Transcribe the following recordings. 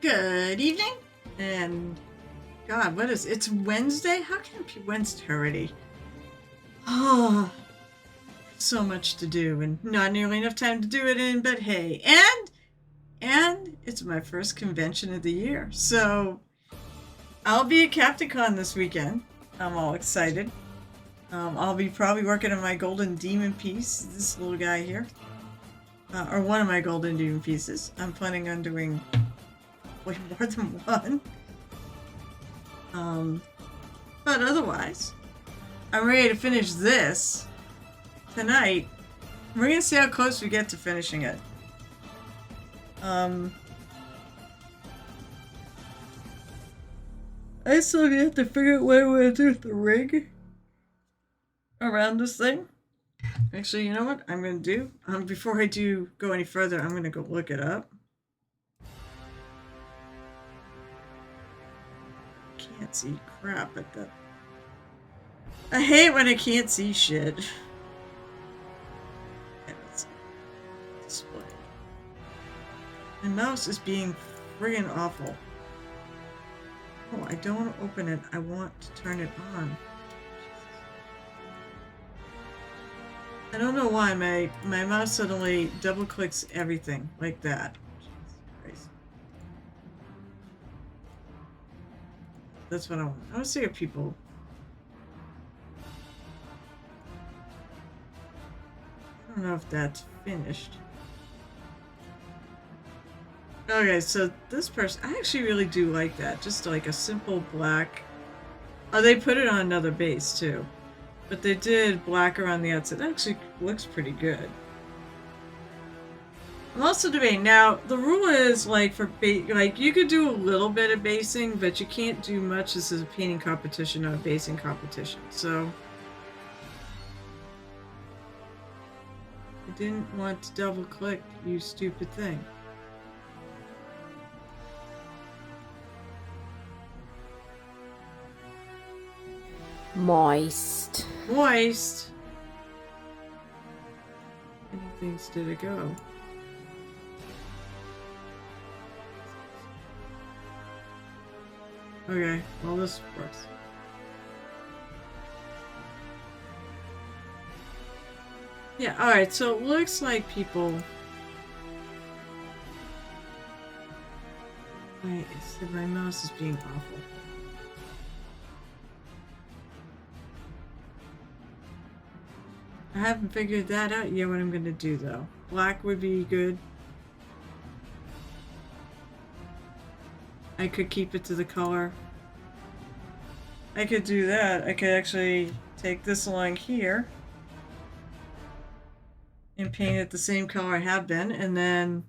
Good evening, and God, it's Wednesday? How can it be Wednesday already? Oh, so much to do, and not nearly enough time to do it in, but hey, and it's my first convention of the year, so I'll be at CaptainCon this weekend. I'm all excited. I'll be probably working on my golden demon piece, this little guy here. Or one of my golden demon pieces. I'm planning on doing way more than one. But otherwise, I'm ready to finish this tonight. We're gonna see how close we get to finishing it. I still have to figure out what I want to do with the rig around this thing. Actually, you know what I'm gonna do? Before I do go any further, I'm gonna go look it up. Can't see crap at that. I hate when I can't see shit. Okay, let's see. Display. My mouse is being friggin' awful. Oh, I don't want to open it. I want to turn it on. I don't know why my mouse suddenly double clicks everything like that. Jesus Christ. That's what I want. I want to see if people. I don't know if that's finished. Okay, so this person, I actually really do like that. Just like a simple black. Oh, they put it on another base too. But they did black around the outside. That actually looks pretty good. I'm also debating. Now, the rule is, like, for like, you could do a little bit of basing, but you can't do much. This is a painting competition, not a basing competition. So, I didn't want to double click, you stupid thing. Moist. Moist. Any things did it go? Okay, well this works. Yeah, alright, so it looks like people... Wait, my mouse is being awful. I haven't figured that out yet what I'm gonna do though. Black would be good. I could keep it to the color. I could do that. I could actually take this along here and paint it the same color I have been, and then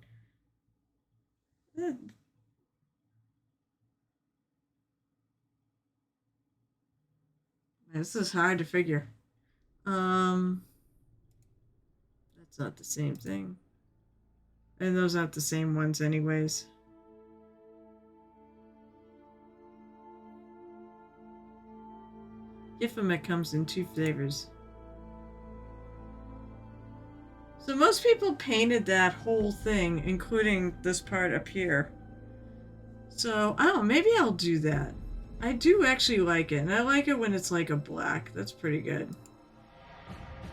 this is hard to figure. That's not the same thing. And those aren't the same ones anyways. Giffamet comes in 2 flavors. So most people painted that whole thing, including this part up here. So, I don't know, maybe I'll do that. I do actually like it, and I like it when it's like a black. That's pretty good.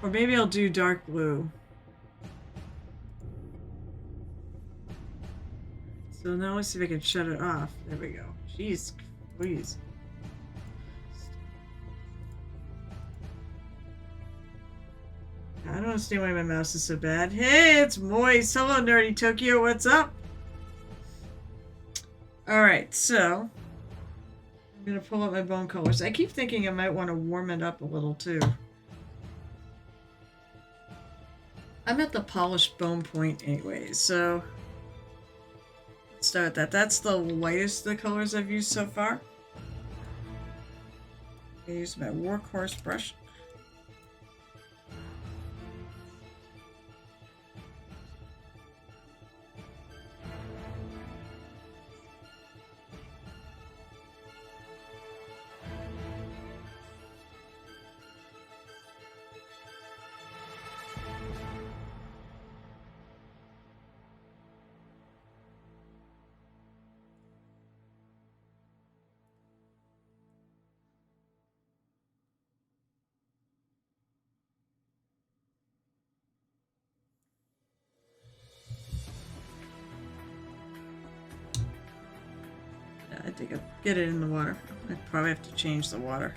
Or maybe I'll do dark blue. So now let's see if I can shut it off. There we go. Jeez, please. I don't understand why my mouse is so bad. Hey, it's Moist. Hello, Nerdy Tokyo. What's up? Alright, so... I'm going to pull up my bone colors. I keep thinking I might want to warm it up a little, too. I'm at the polished bone point anyway, so... Let's start with that. That's the lightest of the colors I've used so far. I use my workhorse brush. get it in the water. I probably have to change the water.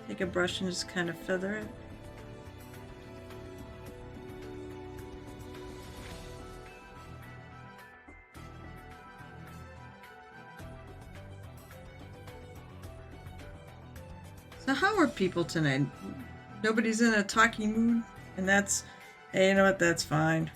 Take a brush and just kind of feather it. So how are people tonight? Nobody's in a talking mood? And that's, hey, you know what, that's fine.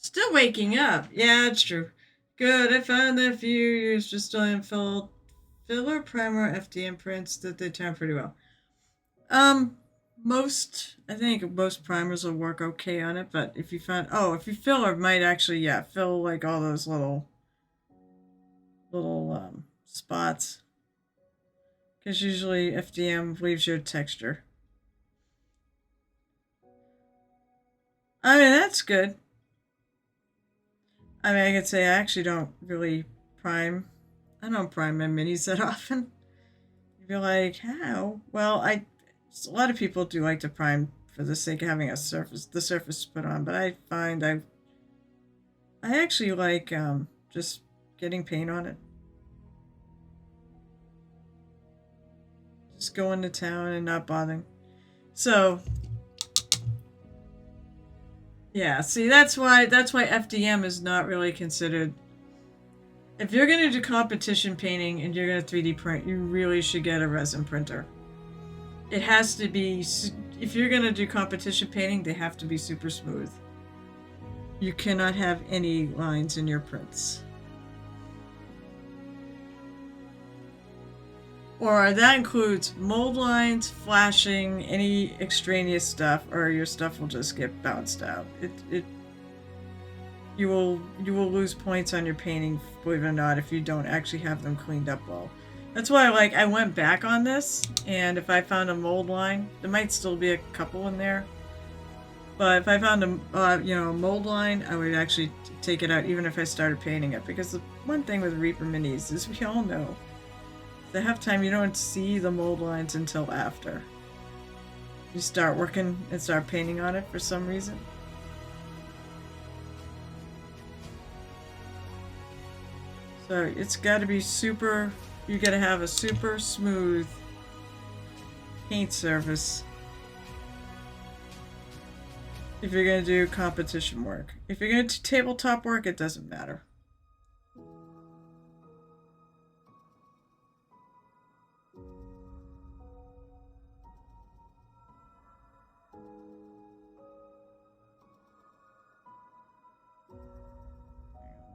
Still waking up. Yeah, it's true. Good. I found that few used just filler primer FDM prints that they turn pretty well. I think most primers will work okay on it, but if you filler might actually, yeah, fill like all those little spots. Because usually FDM leaves your texture. I mean, that's good. I mean, I could say I actually don't really prime. I don't prime my minis that often. You'd be like, how? Well, a lot of people do like to prime for the sake of having the surface put on, but I find I actually like just getting paint on it. Just going to town and not bothering. So yeah, see, that's why FDM is not really considered. If you're going to do competition painting and you're going to 3D print, you really should get a resin printer. It has to be, if you're going to do competition painting, they have to be super smooth. You cannot have any lines in your prints. Or that includes mold lines, flashing, any extraneous stuff, or your stuff will just get bounced out. You will lose points on your painting, believe it or not, if you don't actually have them cleaned up well. That's why I went back on this, and if I found a mold line, there might still be a couple in there. But if I found a mold line, I would actually take it out even if I started painting it, because the one thing with Reaper Minis is we all know the half time you don't see the mold lines until after you start working and start painting on it for some reason. So it's got to be super, you got to have a super smooth paint surface if you're going to do competition work. If you're going to do tabletop work, it doesn't matter.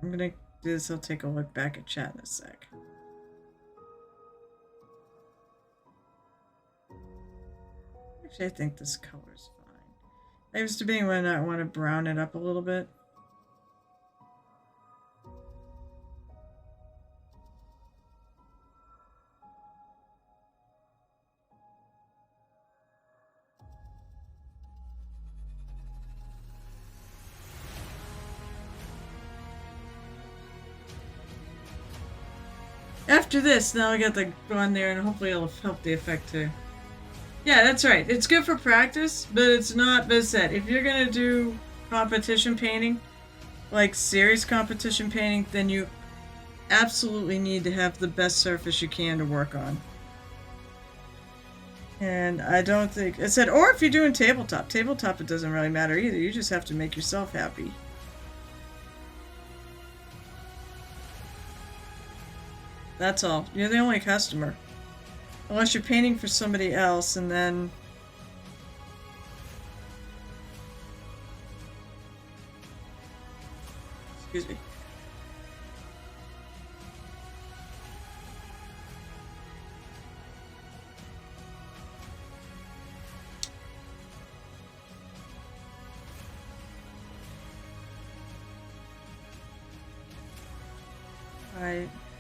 I'm gonna do this, I'll take a look back at chat in a sec. Actually, I think this color's fine. I was debating whether or not I want to brown it up a little bit. After this, now I got the go on there and hopefully it'll help the effect too. Yeah, that's right. It's good for practice, but it's not, as I said, if you're going to do competition painting, like serious competition painting, then you absolutely need to have the best surface you can to work on. And I don't think it said, or if you're doing tabletop. Tabletop, it doesn't really matter either. You just have to make yourself happy. That's all. You're the only customer. Unless you're painting for somebody else, and then... Excuse me.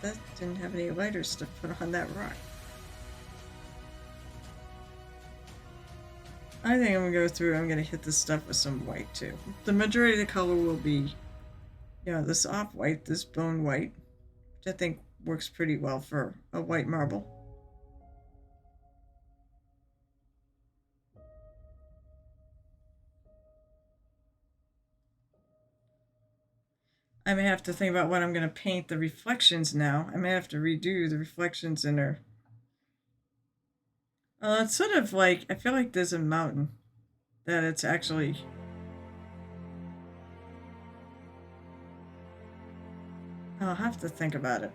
That didn't have any lighters to put on that rock. I think I'm gonna go through, I'm gonna hit this stuff with some white too. The majority of the color will be, this off-white, this bone white, which I think works pretty well for a white marble. I may have to think about what I'm going to paint the reflections now. I may have to redo the reflections in her. It's sort of like, I feel like there's a mountain that it's actually... I'll have to think about it.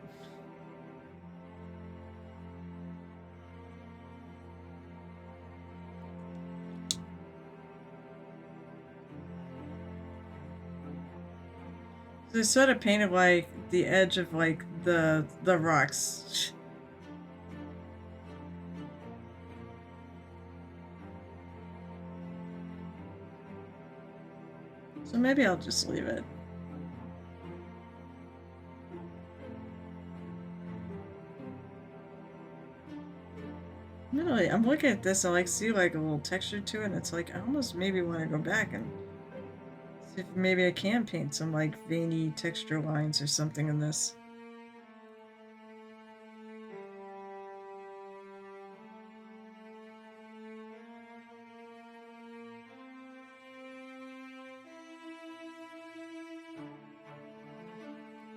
They sort of painted like the edge of like the rocks. So maybe I'll just leave it. Really, I'm looking at this, I like see like a little texture to it, and it's like I almost maybe want to go back and see if maybe I can paint some like veiny texture lines or something in this.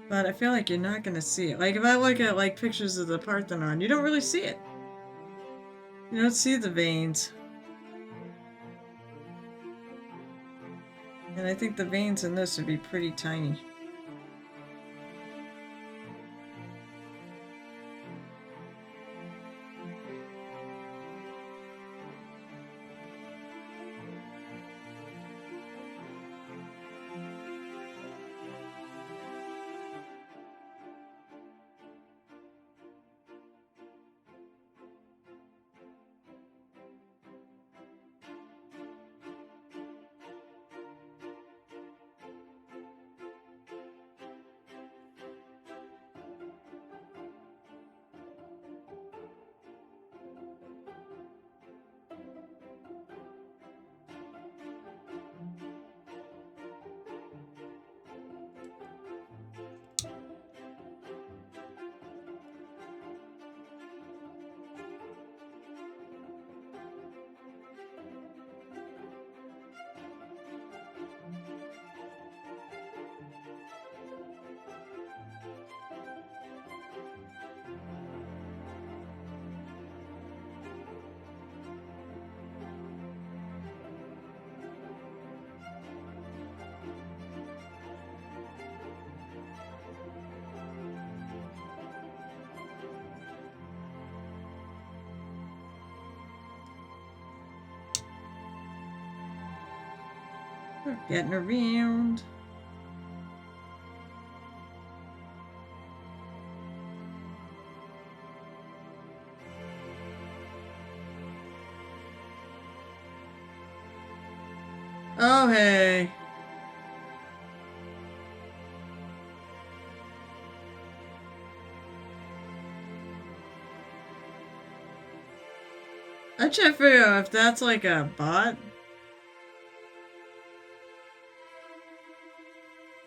But I feel like you're not going to see it. Like if I look at like pictures of the Parthenon, you don't really see it. You don't see the veins. And I think the veins in this would be pretty tiny. We're getting around. Oh, hey. I can't figure out if that's like a bot.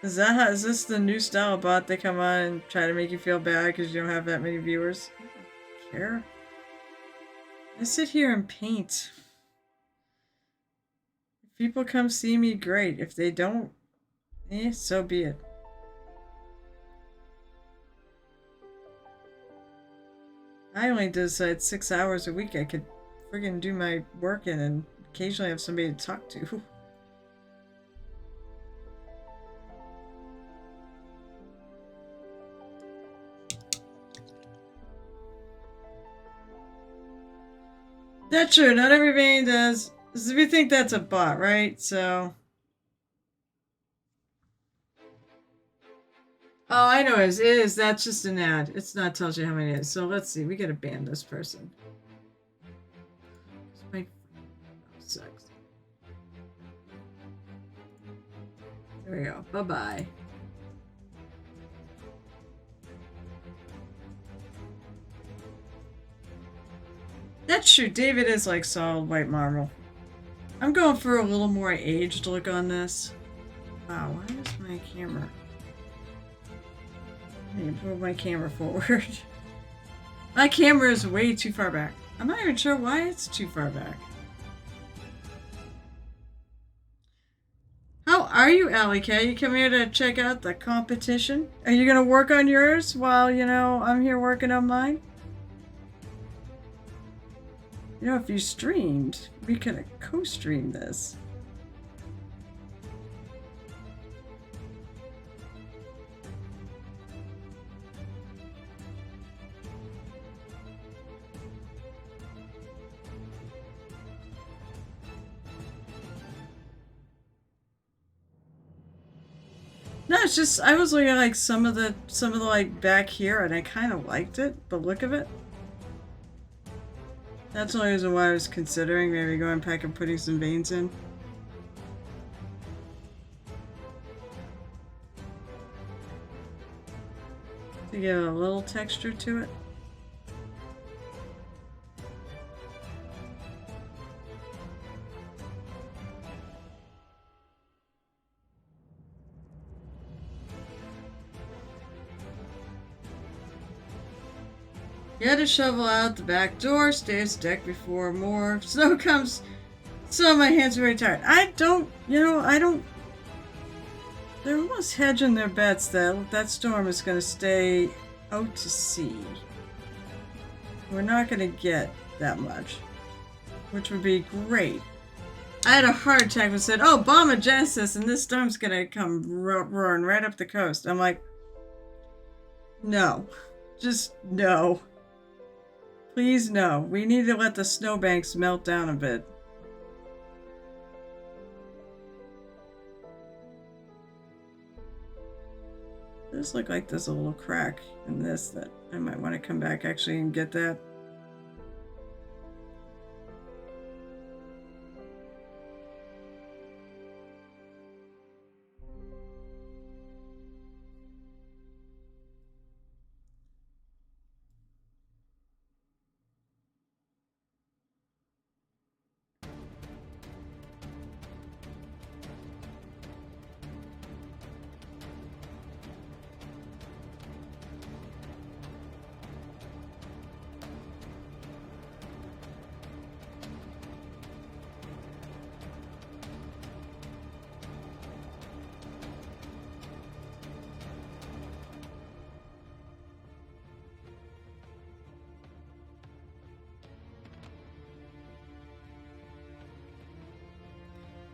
Is this the new style of bot they come on and try to make you feel bad because you don't have that many viewers? I don't care. I sit here and paint. If people come see me, great. If they don't, so be it. I only decide 6 hours a week. I could friggin' do my work in and occasionally have somebody to talk to. That's true, not every vein does. We think that's a bot, right? So... Oh, I know it is. That's just an ad. It's not tells you how many it is. So let's see. We gotta ban this person. My sucks. There we go. Bye-bye. That's true. David is like solid white marble. I'm going for a little more aged look on this. Wow, why is my camera... I need to move my camera forward. My camera is way too far back. I'm not even sure why it's too far back. How are you, Alley Cat? You come here to check out the competition? Are you gonna work on yours while, you know, I'm here working on mine? You know, if you streamed, we could have co-streamed this. No, it's just I was looking at like some of the like back here, and I kind of liked it, the look of it. That's the only reason why I was considering maybe going back and putting some veins in. To give a little texture to it. You had to shovel out the back door, stay as deck before more snow comes. So my hands are very tired. I don't, you know, I don't. They're almost hedging their bets that that storm is going to stay out to sea. We're not going to get that much, which would be great. I had a heart attack and said, "Oh, bomb a Genesis, and this storm's going to come roaring right up the coast." I'm like, no, just no. Please no. We need to let the snowbanks melt down a bit. Does look like there's a little crack in this that I might want to come back actually and get that.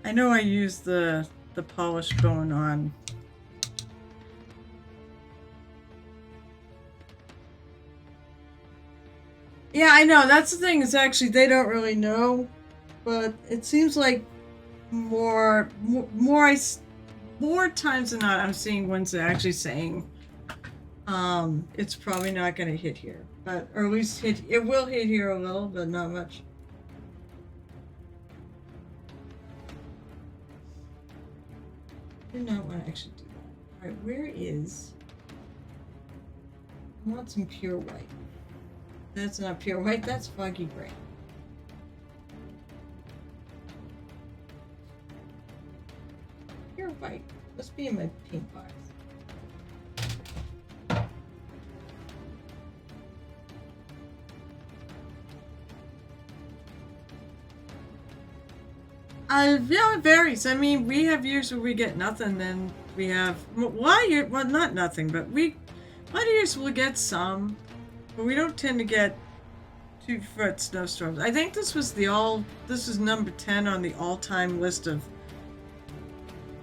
I know I used the polish going on. Yeah, I know. That's the thing is actually they don't really know, but it seems like more times than not I'm seeing ones that are actually saying it's probably not going to hit here, but or at least it will hit here a little, but not much. I do not want to actually do that. Alright, where is... I want some pure white. That's not pure white, that's foggy gray. Pure white. Must be in my paint box. Yeah, it varies. I mean, we have years where we get nothing, then we have well, not nothing, but a lot of years we'll get some, but we don't tend to get 2-foot snowstorms. I think this was this is number 10 on the all-time list of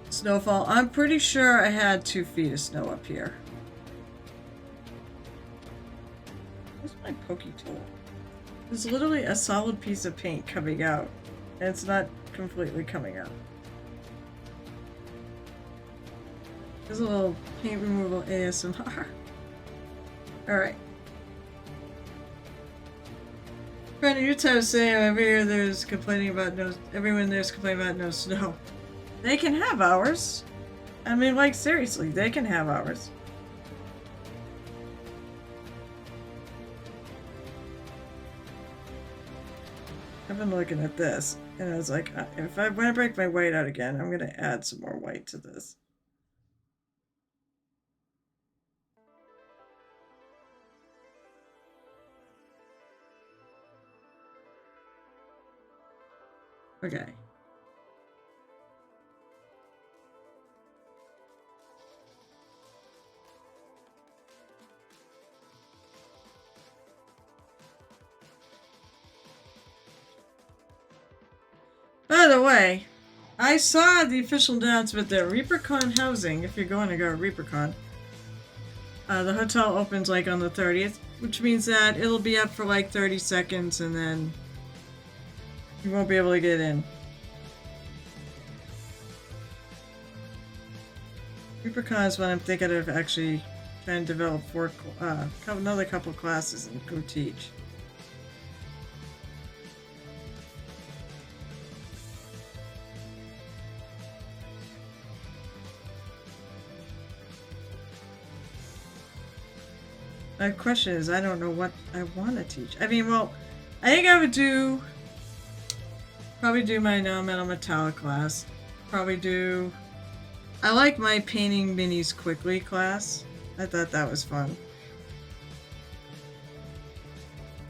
snowfall. I'm pretty sure I had 2 feet of snow up here. Where's my pokey tool? There's literally a solid piece of paint coming out, and it's not completely coming out. There's a little paint removal ASMR. Alright. Friend of Utah was saying every year there's complaining about everyone there's complaining about no snow. They can have ours. I mean, like, seriously, they can have ours. I've been looking at this, and I was like, if I want to break my white out again, I'm going to add some more white to this. Okay. By the way, I saw the official announcement that ReaperCon housing, if you're going to go to ReaperCon, the hotel opens like on the 30th, which means that it'll be up for like 30 seconds and then you won't be able to get in. ReaperCon is what I'm thinking of actually trying to develop for another couple classes and go teach. My question is, I don't know what I want to teach. I mean, well, I think I would probably do my non-metal metallic class. I like my painting minis quickly class. I thought that was fun.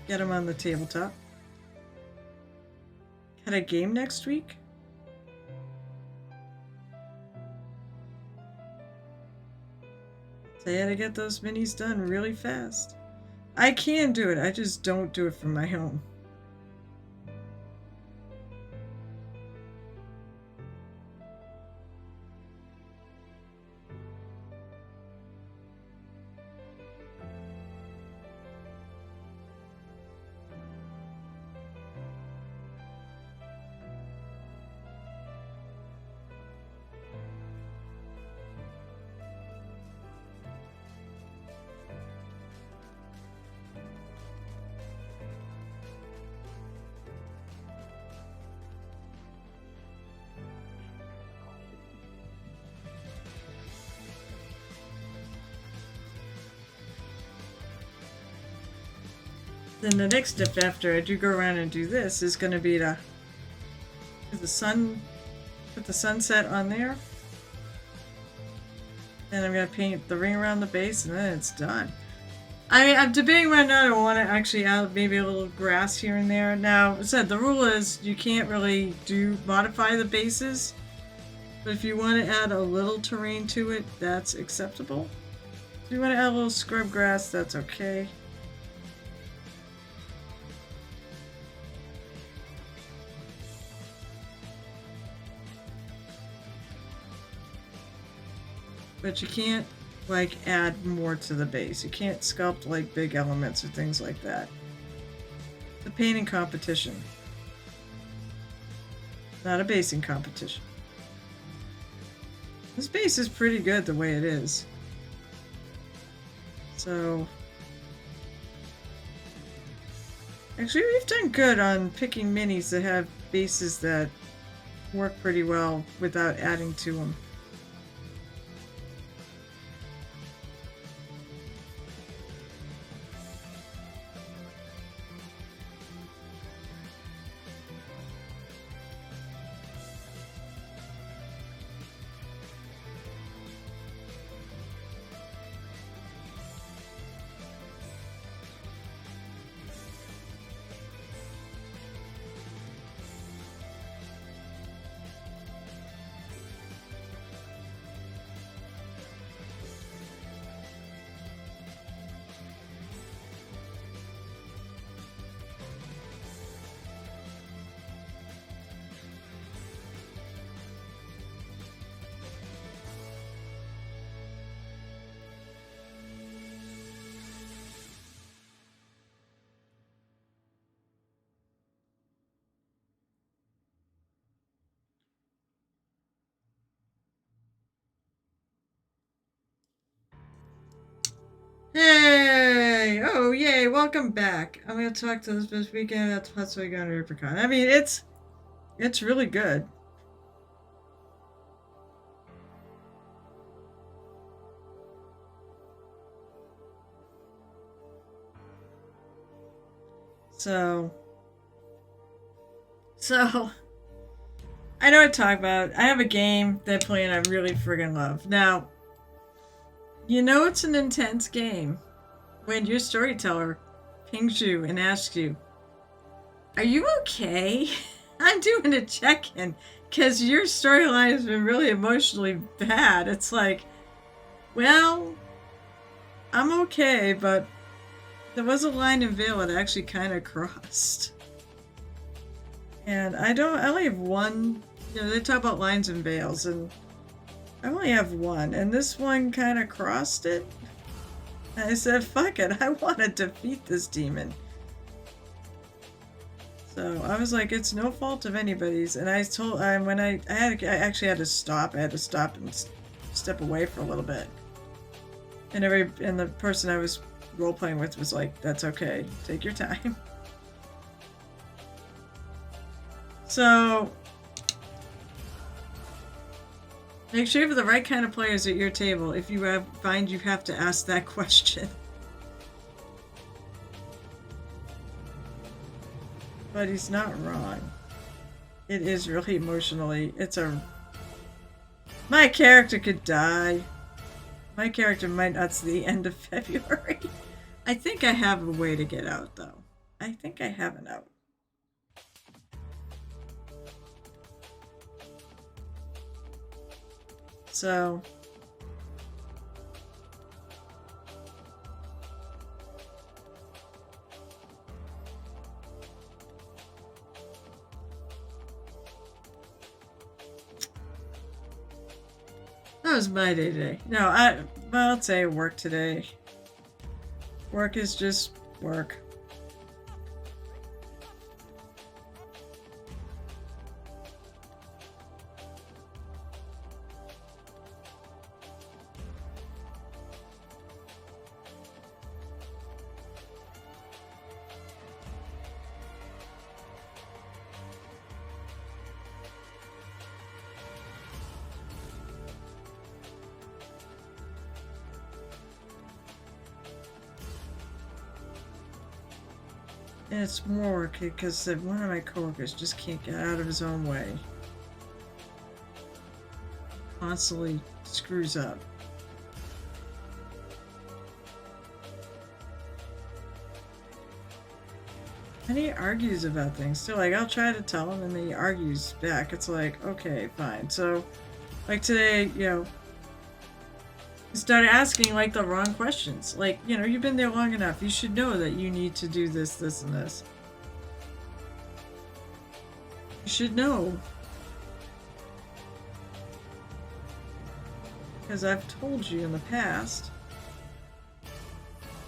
Get them on the tabletop. Had a game next week? So I had to get those minis done really fast. I can do it, I just don't do it from my home. Then the next step after I do go around and do this is going to be to put the sunset on there. And I'm going to paint the ring around the base and then it's done. I mean, I'm debating right now, I want to actually add maybe a little grass here and there. Now, I said the rule is you can't really modify the bases. But if you want to add a little terrain to it, that's acceptable. If you want to add a little scrub grass, that's okay. But you can't, like, add more to the base. You can't sculpt, like, big elements or things like that. It's a painting competition. Not a basing competition. This base is pretty good the way it is. So... Actually, we've done good on picking minis that have bases that work pretty well without adding to them. Hey! Oh, yay! Welcome back. I'm gonna talk to this weekend at Hot Swig on Apricot. I mean, it's really good. So, so I know what to talk about. I have a game that I play and I really friggin' love. Now, you know it's an intense game when your storyteller pings you and asks you, "Are you okay?" I'm doing a check-in because your storyline has been really emotionally bad. It's like, well, I'm okay, but there was a line in Vale that actually kind of crossed. And I only have one, they talk about lines and veils, and I only have one, and this one kind of crossed it. And I said, fuck it, I want to defeat this demon. So I was like, it's no fault of anybody's. And I told, when I actually had to stop. I had to stop and step away for a little bit. And the person I was role playing with was like, that's okay, take your time. So make sure you have the right kind of players at your table if you find you have to ask that question. But he's not wrong. It is really emotionally. My character could die. My character might not see the end of February. I think I have a way to get out, though. I think I have an out. So that was my day today. No, I'll say work today. Work is just work. And it's more because one of my coworkers just can't get out of his own way. Constantly screws up. And he argues about things too. Like, I'll try to tell him and then he argues back. It's like, okay, fine. So, like today, he started asking like the wrong questions. Like, you've been there long enough. You should know that you need to do this, this, and this. You should know. Because I've told you in the past.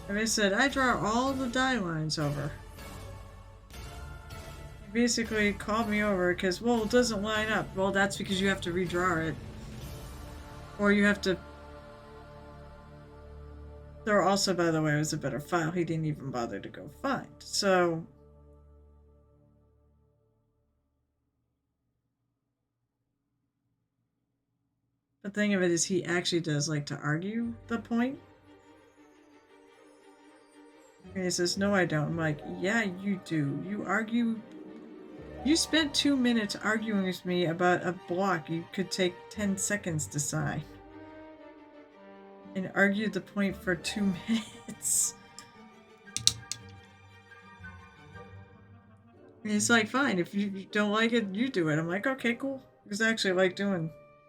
And I said, I draw all the die lines over. He basically called me over because, well, it doesn't line up. Well, that's because you have to redraw it. Or you have to... There also, by the way, was a better file he didn't even bother to go find. So... The thing of it is he actually does like to argue the point. And he says, no, I don't. I'm like, yeah, you do. You argue... You spent 2 minutes arguing with me about a block you could take 10 seconds to sign. And argued the point for 2 minutes. And he's like, fine, if you don't like it, you do it. I'm like, okay, cool. Because I actually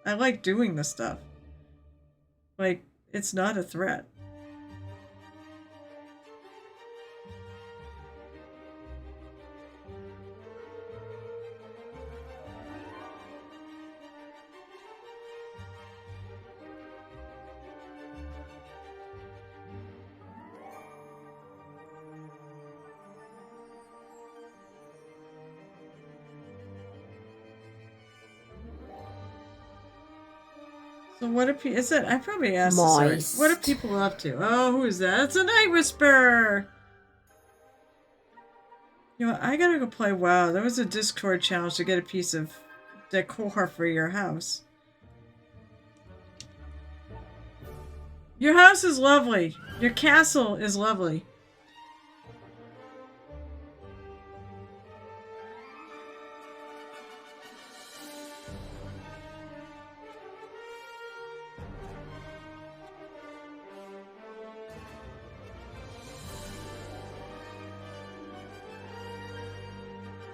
I like doing this stuff. Like, it's not a threat. So what are people? Is it? I probably asked this already. Moist. What are people up to? Oh, who is that? It's a Night Whisperer. You know, I gotta go play WoW. There was a Discord challenge to get a piece of decor for your house. Your house is lovely. Your castle is lovely.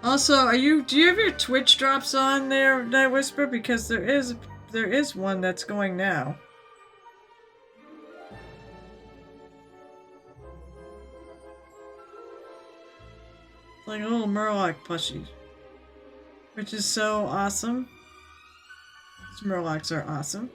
Also, do you have your Twitch drops on there, Night Whisper? Because there is one that's going now. It's like a little Murloc plushie. Which is so awesome. These Murlocs are awesome.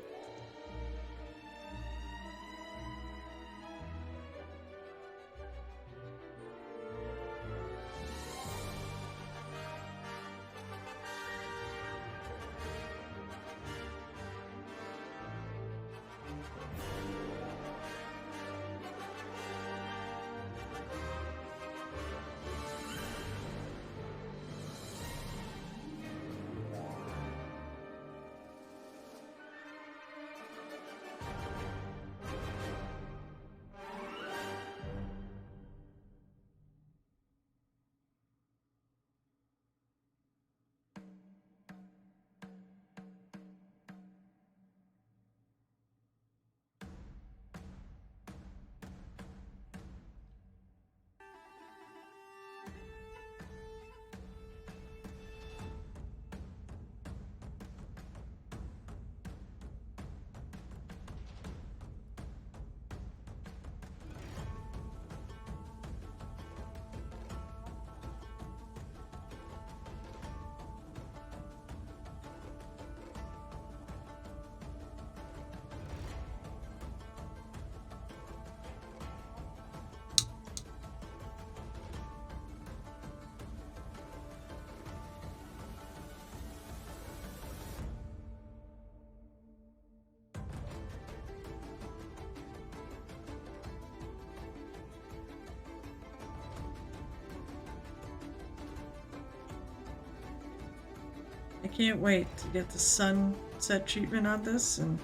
I can't wait to get the sunset treatment on this and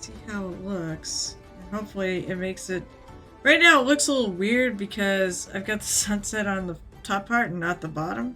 see how it looks. And hopefully it makes it... Right now it looks a little weird because I've got the sunset on the top part and not the bottom.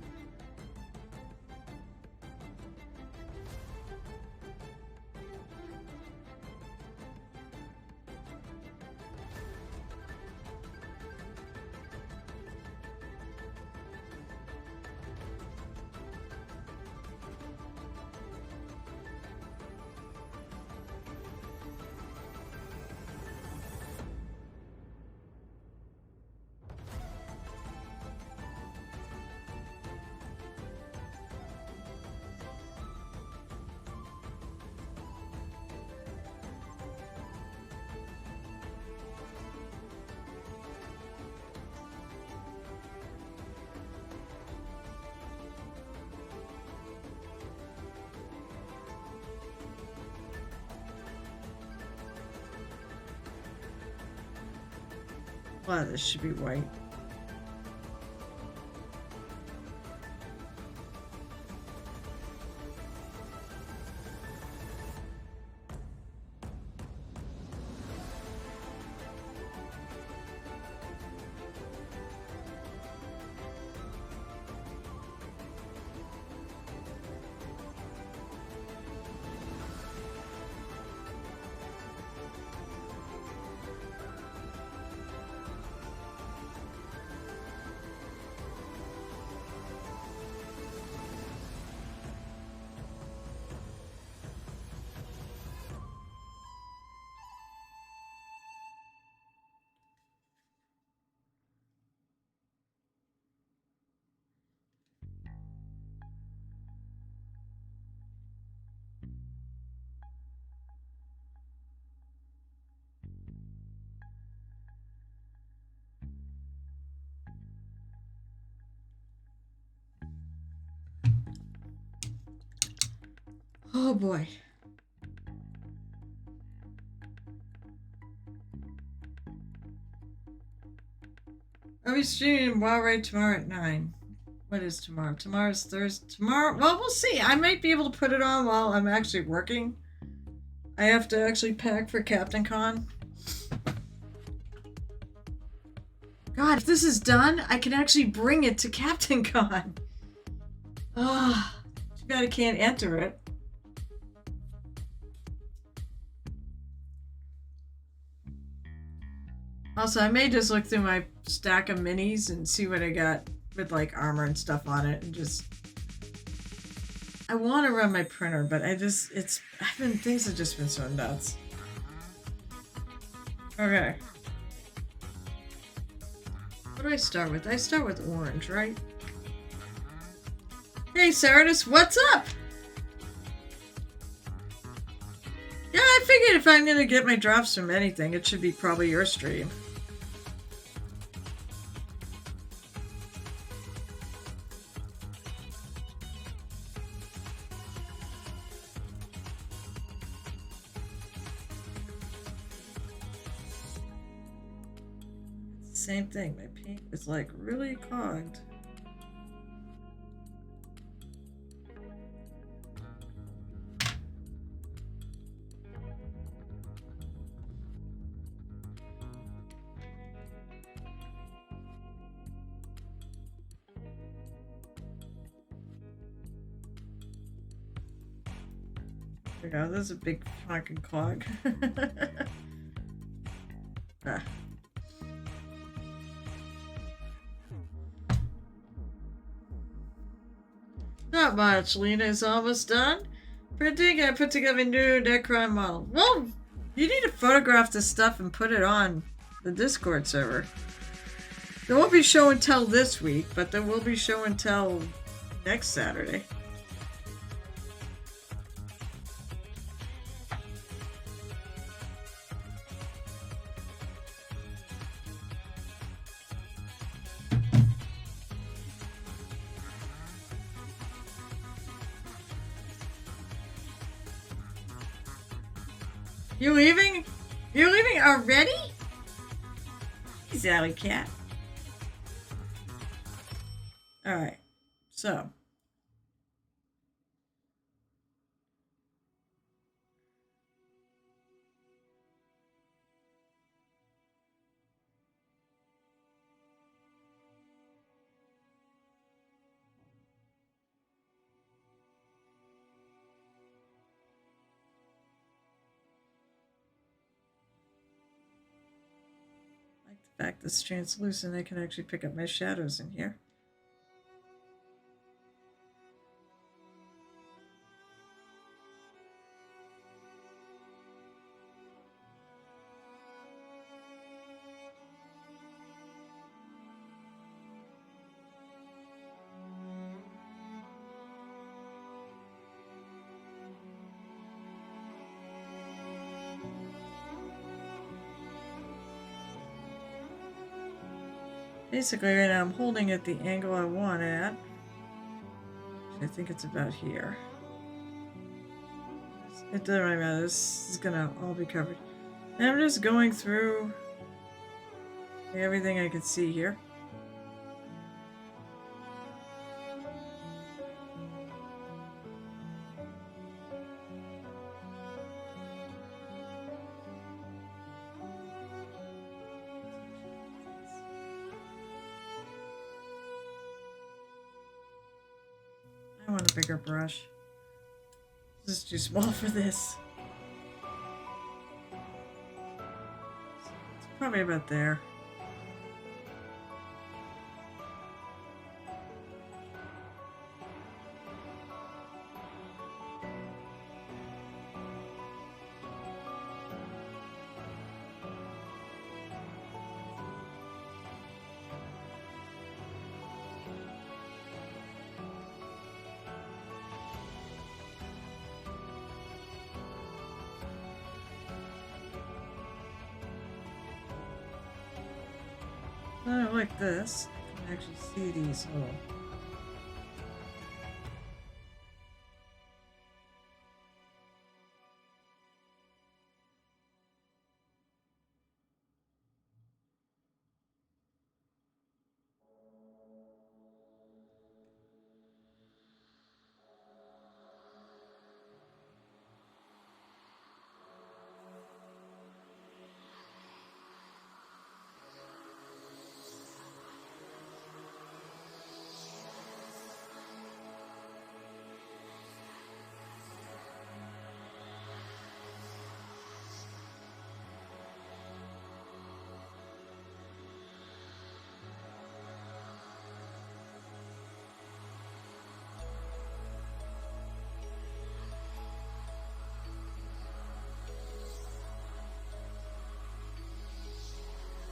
Wow, this should be white. Oh boy. I'll be streaming Wild Ride tomorrow at 9. What is tomorrow? Tomorrow's Thursday. Tomorrow, well, we'll see. I might be able to put it on while I'm actually working. I have to actually pack for Captain Con. God, if this is done, I can actually bring it to Captain Con. Ah, too bad I can't enter it. Also, I may just look through my stack of minis and see what I got with like armor and stuff on it and just... I want to run my printer, but things have just been so nuts. Okay. What do I start with? I start with orange, right? Hey, Sardis, what's up? Yeah, I figured if I'm gonna get my drops from anything, it should be probably your stream. Same thing, my pink is like really clogged. There we go, there's a big fucking clog. Ah. Not much. Lena is almost done. Printing, I put together a new Necron model. Well, you need to photograph this stuff and put it on the Discord server. There won't be show and tell this week, but there will be show and tell next Saturday. You leaving? You're leaving already? He's alley cat. Alright, so. The fact that it's translucent, I can actually pick up my shadows in here. Basically, right now I'm holding it the angle I want at. I think it's about here. It doesn't really matter. This is gonna all be covered. And I'm just going through everything I can see here. I want a bigger brush. This is too small for this. It's probably about there. Like this, I can actually see these little...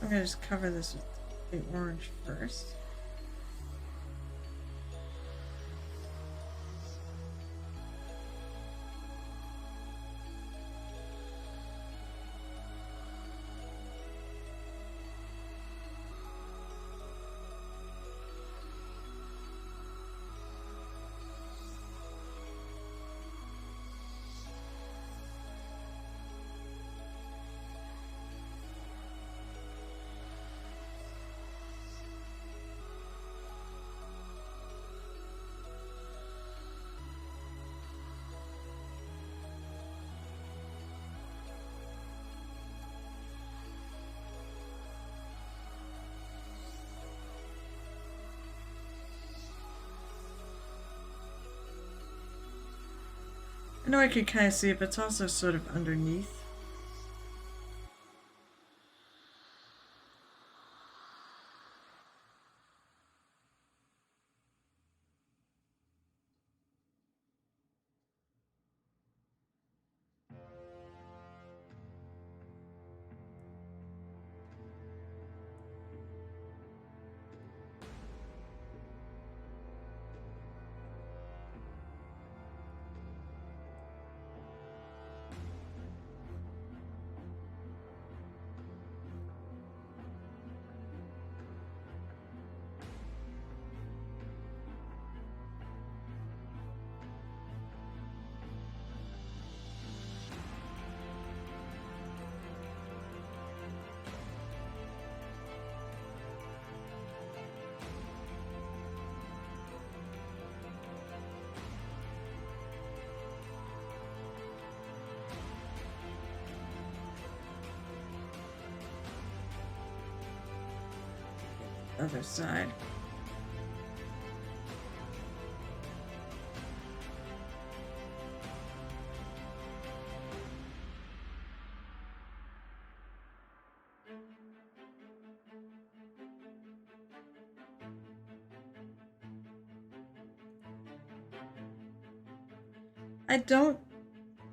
I'm gonna just cover this with the orange first. I know I can kind of see it, but it's also sort of underneath. Other side.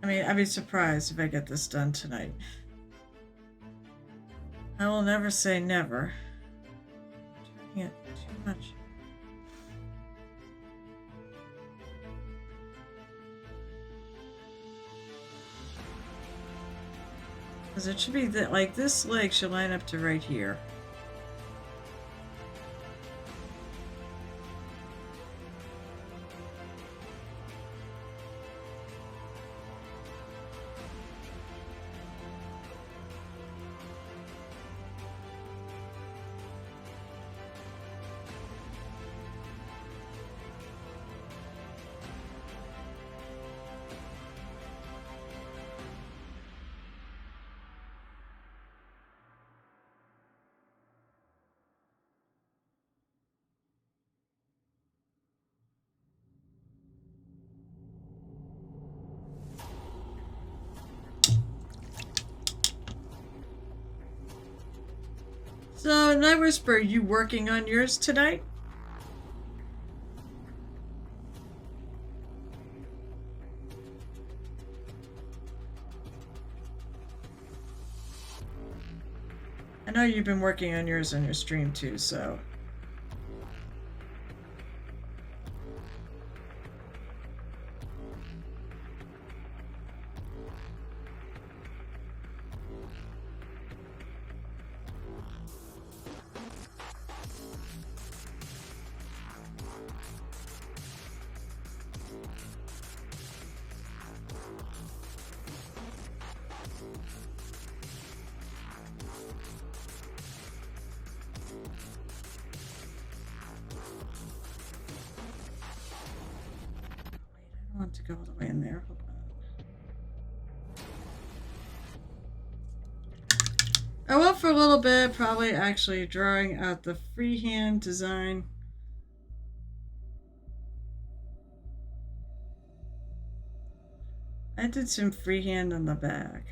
I mean, I'd be surprised if I get this done tonight. I will never say never. Turning it too much. Because it should be that, like, this leg should line up to right here. So, Night Whisper, are you working on yours tonight? I know you've been working on yours on your stream too, so... to go all the way in there. Hold on. I went for a little bit, probably actually drawing out the freehand design. I did some freehand on the back.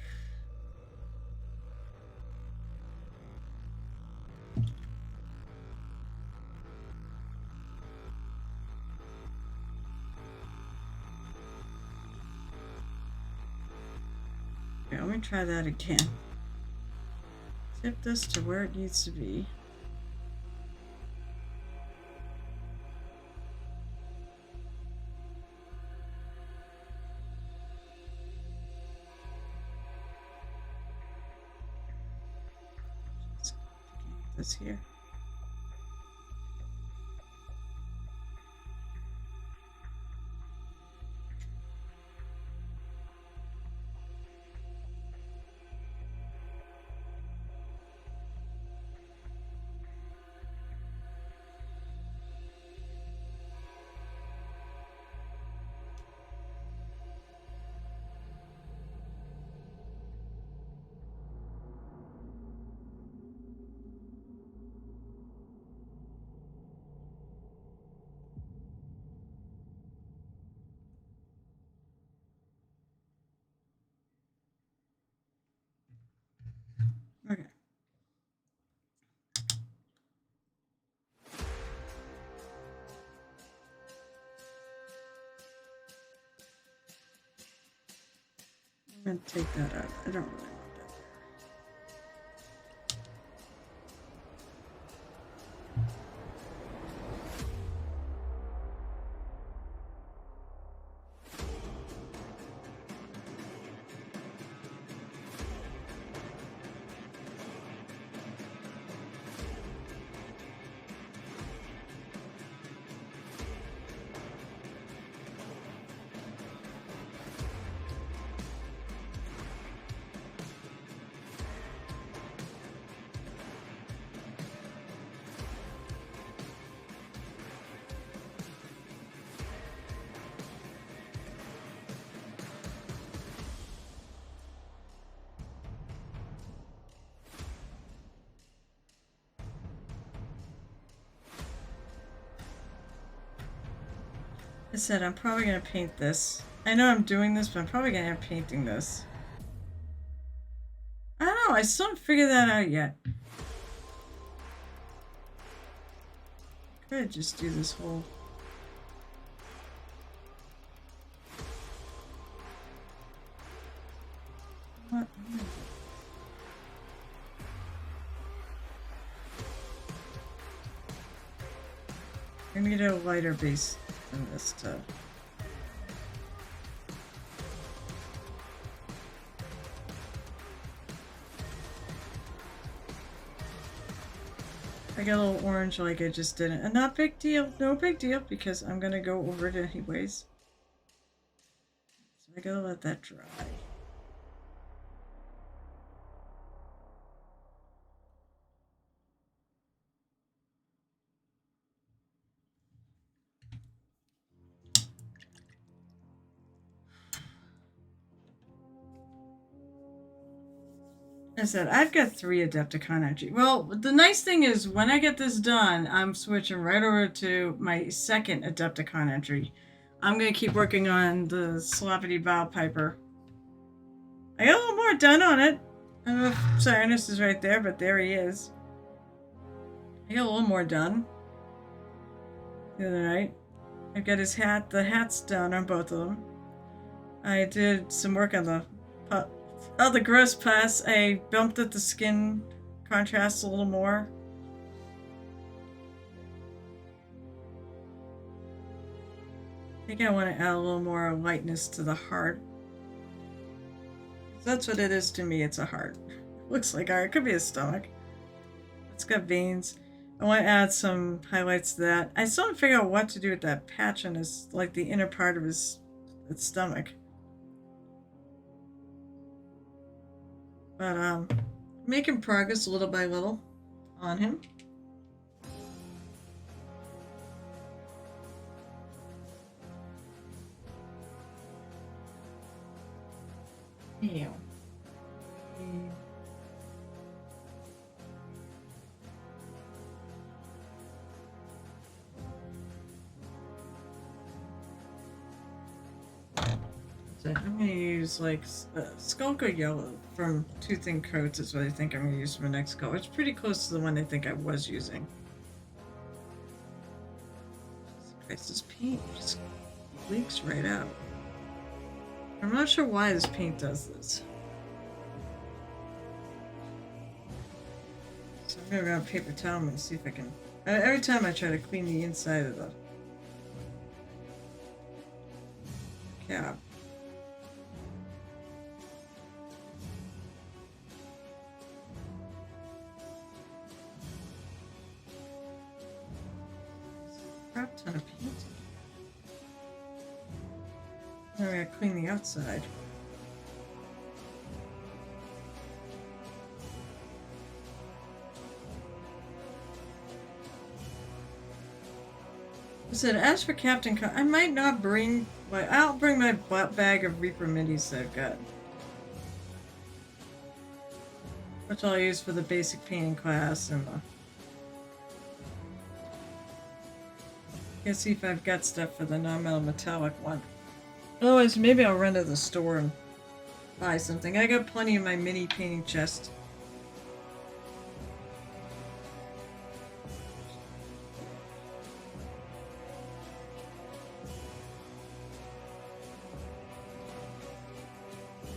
Okay, let me try that again. Tip this to where it needs to be. Just this here. Okay. I'm going to take that out. I don't really want that there. I said I'm probably going to paint this. I know I'm doing this, but I'm probably going to end up painting this. I don't know. I still haven't figured that out yet. I could just do this whole... What? I need a lighter base than this to... I got a little orange like I just didn't. And not big deal. No big deal because I'm going to go over it anyways. So I gotta let that dry. I said, I've got 3 Adepticon energy. Well, the nice thing is when I get this done, I'm switching right over to my second Adepticon entry. I'm going to keep working on the Sloppity Bow Piper. I got a little more done on it. I don't know if Cyrus is right there, but there he is. I got a little more done the other night. I've got his hat. The hat's done on both of them. I did some work on the gross pass. I bumped up the skin contrast a little more. I think I want to add a little more lightness to the heart. That's what it is to me. It's a heart. Looks like art. It could be a stomach. It's got veins. I want to add some highlights to that. I still haven't figured out what to do with that patch on his, like the inner part of his stomach. But making progress little by little on him. Yeah. So I'm going to use like Skulker Yellow from Tooth and Coats is what I think I'm going to use for my next color. It's pretty close to the one I think I was using. This paint just leaks right out. I'm not sure why this paint does this. I'm gonna grab a paper towel and see if I can. Every time I try to clean the inside of the cab. Crap ton of paint. Now I gotta clean the outside. I said, as for Captain I might not bring, I'll bring my bag of Reaper minis that I've got. Which I'll use for the basic painting class and let's see if I've got stuff for the non-metal metallic one. Otherwise, maybe I'll run to the store and buy something. I got plenty in my mini painting chest.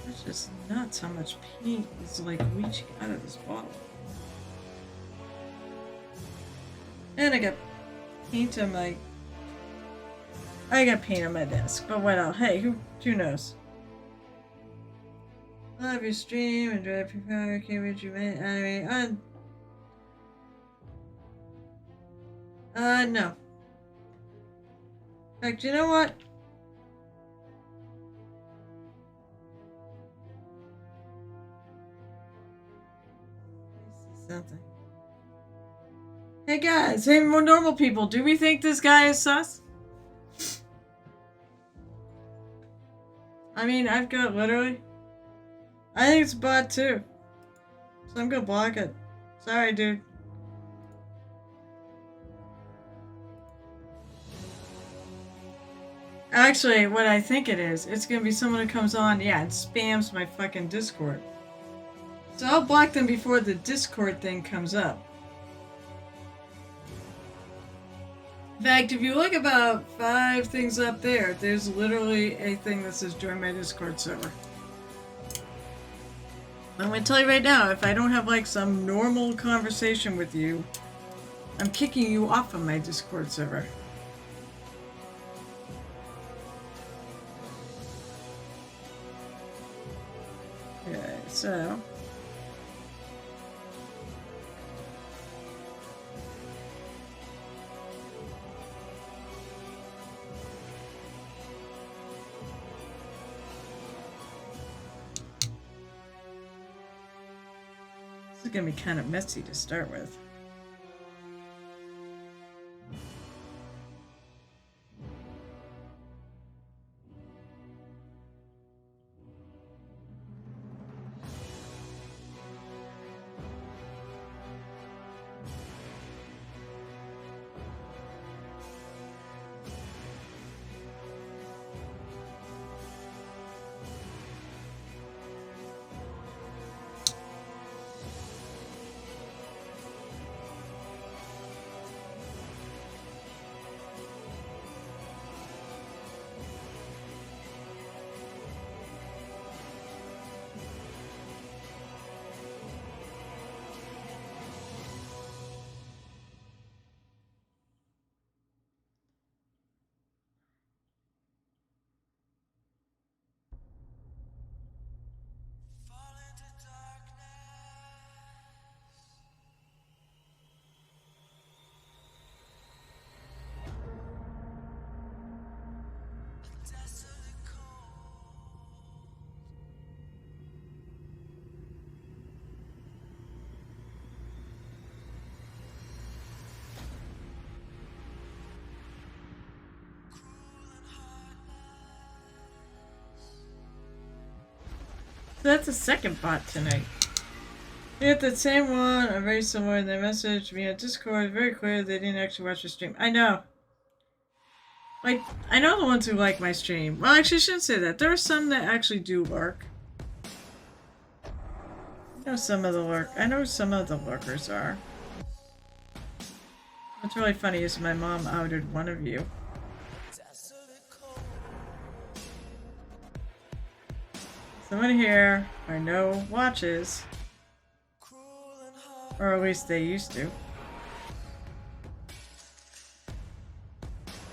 It's just nuts how much paint is like leaching out of this bottle. And I got paint on my... I got paint on my desk, but what else? Hey, who knows? Love your stream, enjoy your power, can't wait you made anime. No. In fact, you know what? Let me see something. Hey guys, hey more normal people, do we think this guy is sus? I mean, I've got literally... I think it's a bot too. So I'm gonna block it. Sorry, dude. Actually, what I think it is, it's gonna be someone who comes on, yeah, and spams my fucking Discord. So I'll block them before the Discord thing comes up. In fact, if you look about 5 things up there, there's literally a thing that says join my Discord server. I'm gonna tell you right now, if I don't have like some normal conversation with you, I'm kicking you off of my Discord server. Okay, so... This is gonna be kind of messy to start with. So that's the second bot tonight. You get the same one, are very similar in their message to me on Discord. Very clear they didn't actually watch the stream. I know. Like, I know the ones who like my stream. Well, actually, I shouldn't say that. There are some that actually do lurk. I know some of the lurkers are. What's really funny is my mom outed one of you. Someone here I know watches Or at least they used to.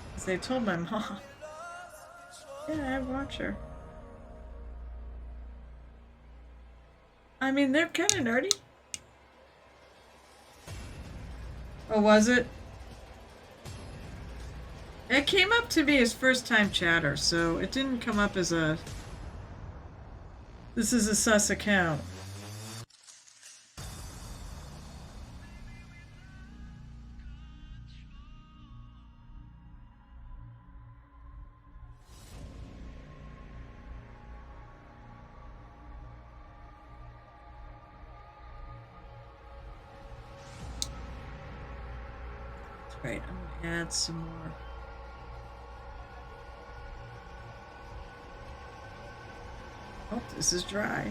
Because they told my mom. Yeah, I watch her. I mean, they're kind of nerdy. Oh, was it? It came up to be his first time chatter, so it didn't come up as a... This is a sus account. That's right, I'm gonna add some more. Oh, this is dry.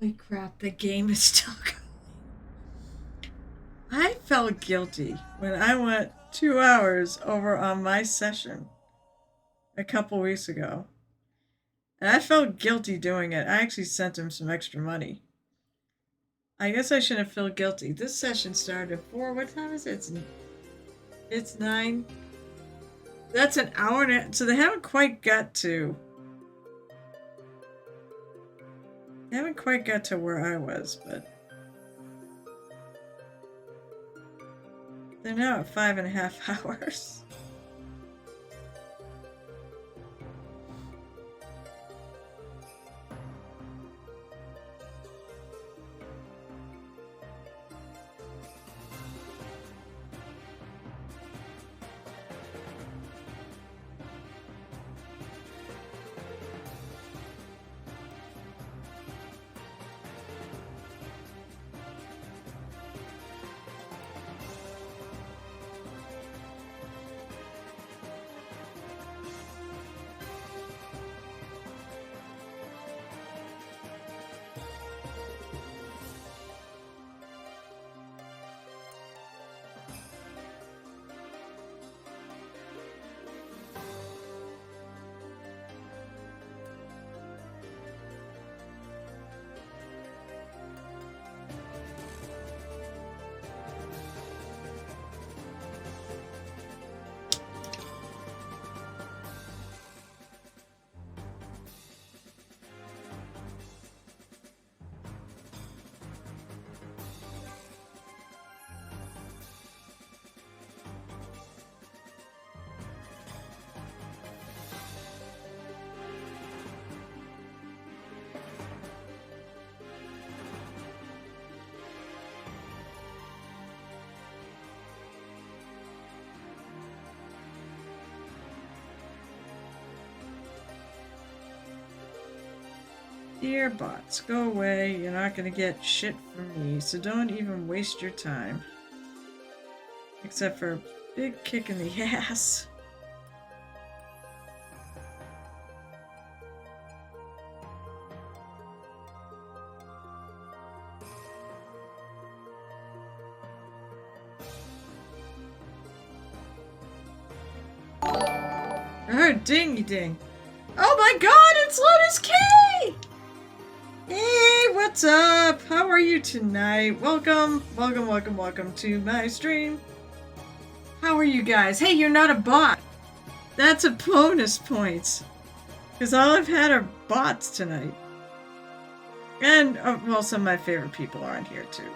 Holy crap, the game is still going. I felt guilty when I went 2 hours over on my session a couple weeks ago. And I felt guilty doing it. I actually sent him some extra money. I guess I shouldn't feel guilty. This session started at 4. What time is it? It's 9. That's an hour and a... So they haven't quite got to... They haven't quite got to where I was, but... They're now at 5.5 hours. Dear bots, go away. You're not gonna get shit from me, so don't even waste your time. Except for a big kick in the ass. I heard dingy ding. Oh my god, it's Lotus K! Hey, what's up? How are you tonight? Welcome to my stream. How are you guys? Hey, you're not a bot. That's a bonus points. Because all I've had are bots tonight. And, well, some of my favorite people are on here too.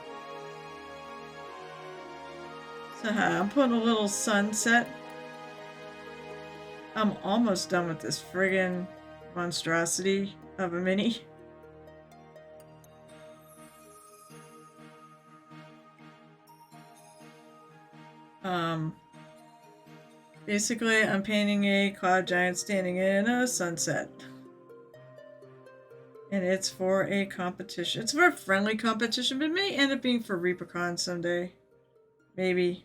So I'm putting a little sunset. I'm almost done with this friggin' monstrosity of a mini. Basically, I'm painting a cloud giant standing in a sunset. And it's for a competition. It's for a friendly competition, but it may end up being for ReaperCon someday. Maybe.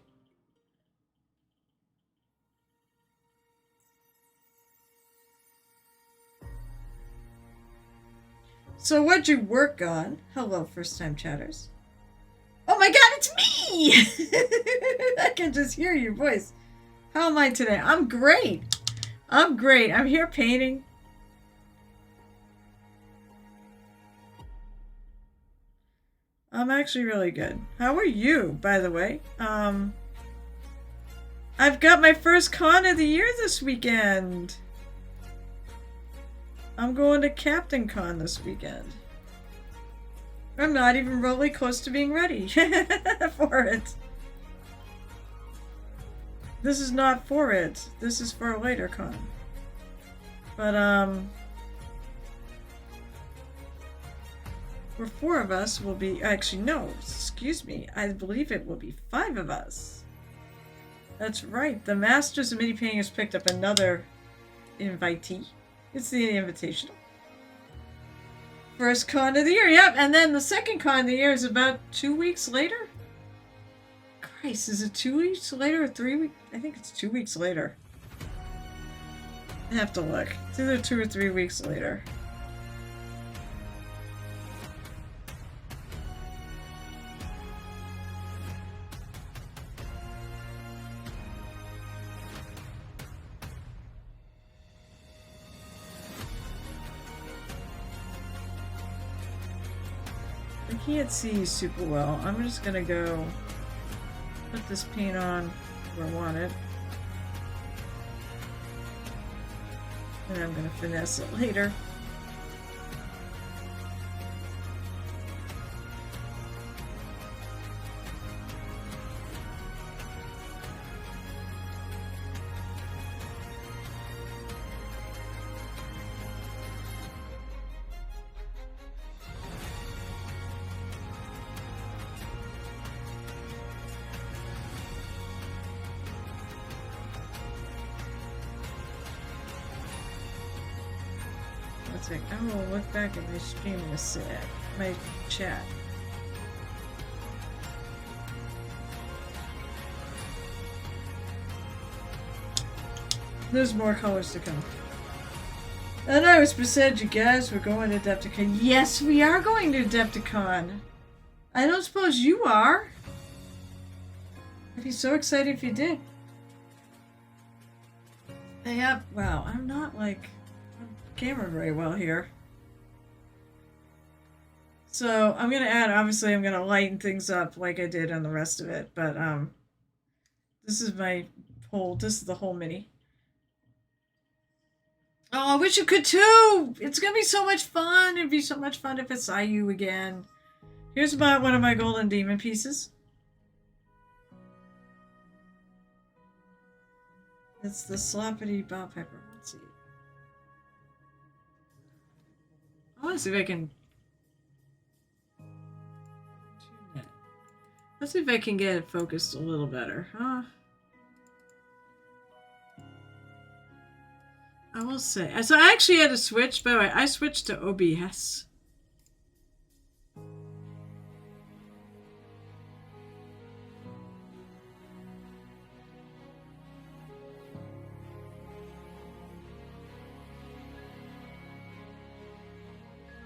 So what'd you work on? Hello, first-time chatters. Oh my god, it's me! I can just hear your voice. How am I today? I'm great. I'm great. I'm here painting. I'm actually really good. How are you, by the way? I've got my first con of the year this weekend. I'm going to Captain Con this weekend. I'm not even really close to being ready for it. This is not for it. This is for a later con. But, for 4 of us will be... Actually, no. Excuse me. I believe it will be 5 of us. That's right. The Masters of Mini Painting has picked up another invitee. It's the Invitational. First con of the year, yep. And then the second con of the year is about 2 weeks later. Christ, is it 2 weeks later or 3 weeks? I think it's 2 weeks later. I have to look. It's either 2 or 3 weeks later. I can't see super well. I'm just gonna go put this paint on where I want it. And I'm gonna finesse it later. I will look back at my stream in a sec. My chat. There's more colors to come. And I was said you guys were going to Adepticon. Yes, we are going to Adepticon. I don't suppose you are. I'd be so excited if you did. They have... Wow, I'm not like... camera very well here. So I'm gonna add, obviously I'm gonna lighten things up like I did on the rest of it, but this is my whole, this is the whole mini. Oh, I wish you could too! It's gonna be so much fun! It'd be so much fun if I saw you again. Here's about one of my golden demon pieces. It's the Sloppity Bob Pepper. Let's see. I want to see if I can... Let's see if I can get it focused a little better, huh? I will say. So I actually had to switch. By the way, I switched to OBS.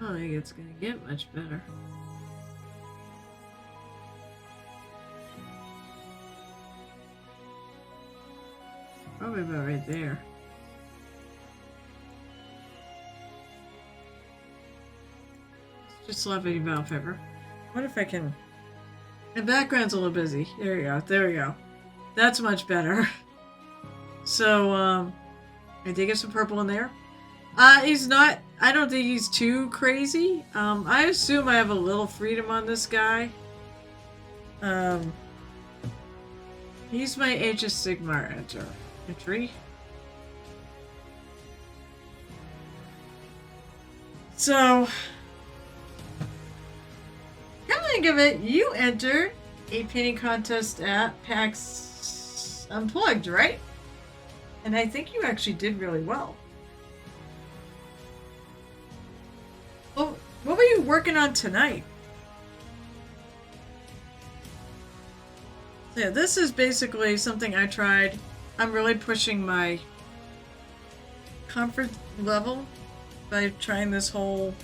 I don't think it's going to get much better. Probably about right there. Just sloppy bell pepper. What if I can... The background's a little busy. There we go. There we go. That's much better. So, I did get some purple in there. He's not... I don't think he's too crazy. I assume I have a little freedom on this guy. He's my HS Sigmar entry. So, come to think of it, you entered a painting contest at PAX Unplugged, right? And I think you actually did really well. Well, what were you working on tonight? So yeah, this is basically something I tried. I'm really pushing my comfort level by trying this whole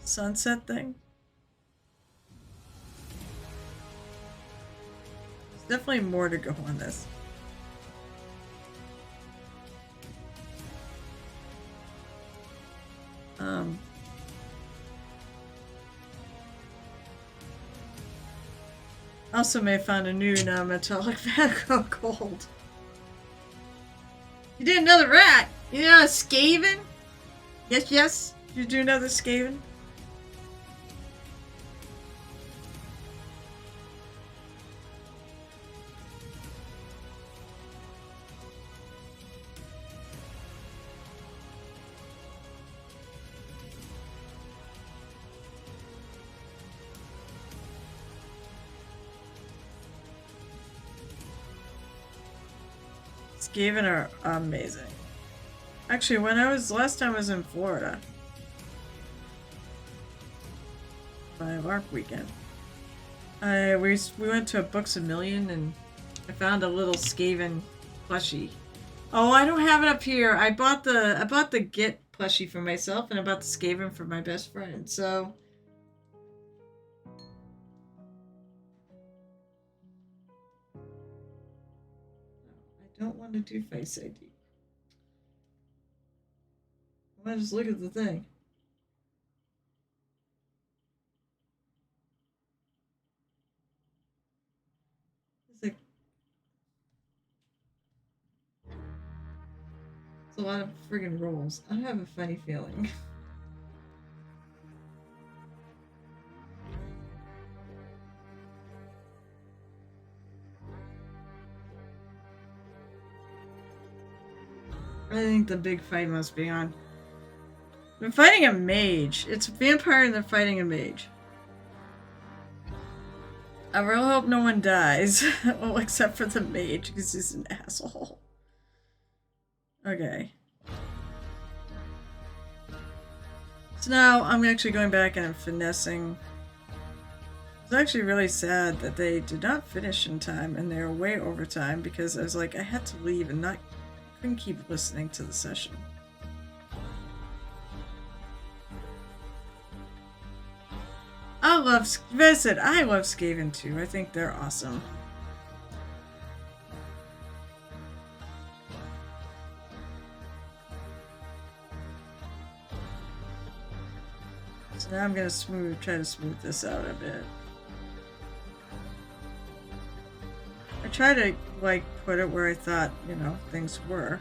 sunset thing. There's definitely more to go on this. Also may have found a new non-metallic Vanco gold. You did another rat! You know, Skaven? Yes, yes. Did you do another Skaven? Skaven are amazing. Actually, last time I was in Florida. My LARP weekend. We went to a Books A Million and I found a little Skaven plushie. Oh, I don't have it up here. I bought the Git plushie for myself and I bought the Skaven for my best friend. So I don't want to do Face ID. I want to just look at the thing. It's like it's a lot of friggin' rolls. I have a funny feeling. I think the big fight must be on. They're fighting a mage. It's a vampire and they're fighting a mage. I really hope no one dies. Well, except for the mage, because he's an asshole. Okay. So now I'm actually going back and I'm finessing. It's actually really sad that they did not finish in time and they were way over time because I was like, I had to leave and couldn't keep listening to the session. I love Skaven too. I think they're awesome. So now I'm gonna try to smooth this out a bit. I try to like put it where I thought, you know, things were.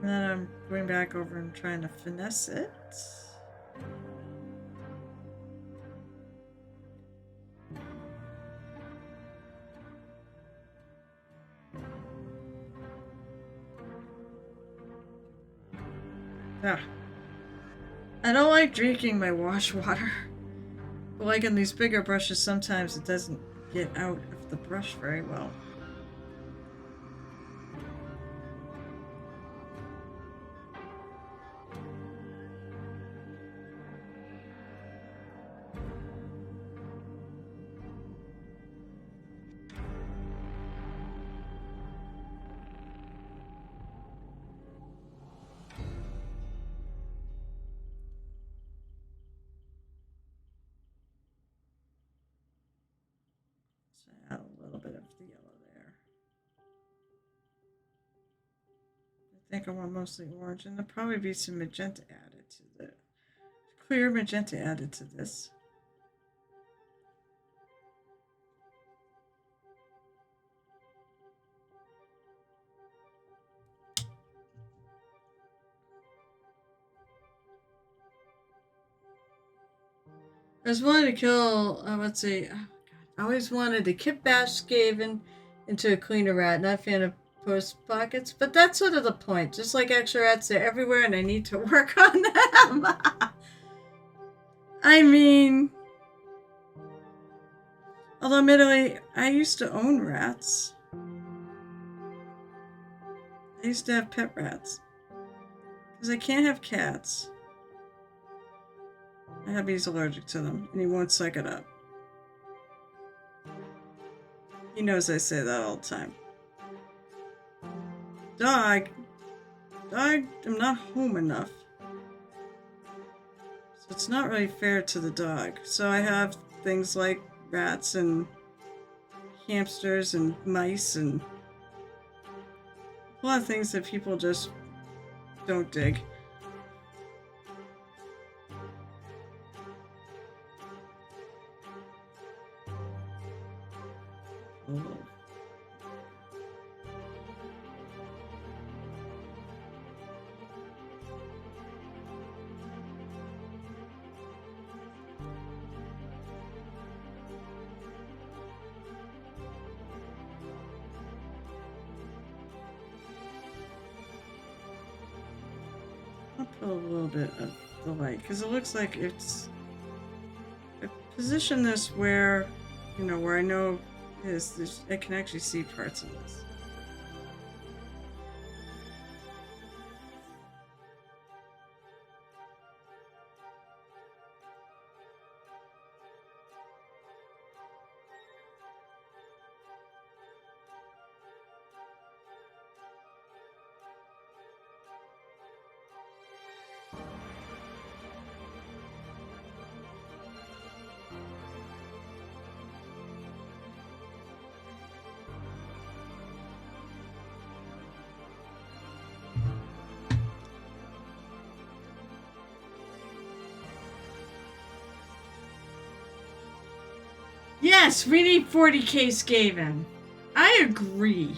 And then I'm going back over and trying to finesse it. Ah. I don't like drinking my wash water. But like in these bigger brushes, sometimes it doesn't get out of the brush very well. Add a little bit of the yellow there. I think I want mostly orange, and there'll probably be some magenta added to the clear magenta added to this. I just wanted to kill, let's see, oh God. I always wanted to kit bash Skaven into a cleaner rat. Not a fan of post pockets, but that's sort of the point. Just like extra rats, they're everywhere and I need to work on them. I mean, although admittedly, I used to own rats. I used to have pet rats. Because I can't have cats. My hubby's allergic to them, and he won't suck it up. He knows I say that all the time. Dog. I'm not home enough. So it's not really fair to the dog. So I have things like rats and hamsters and mice and a lot of things that people just don't dig. Oh. I'll put a little bit of the light because it looks like it's. I position this where, where I know is this. I can actually see parts of this. Yes, we need 40k Skaven. I agree.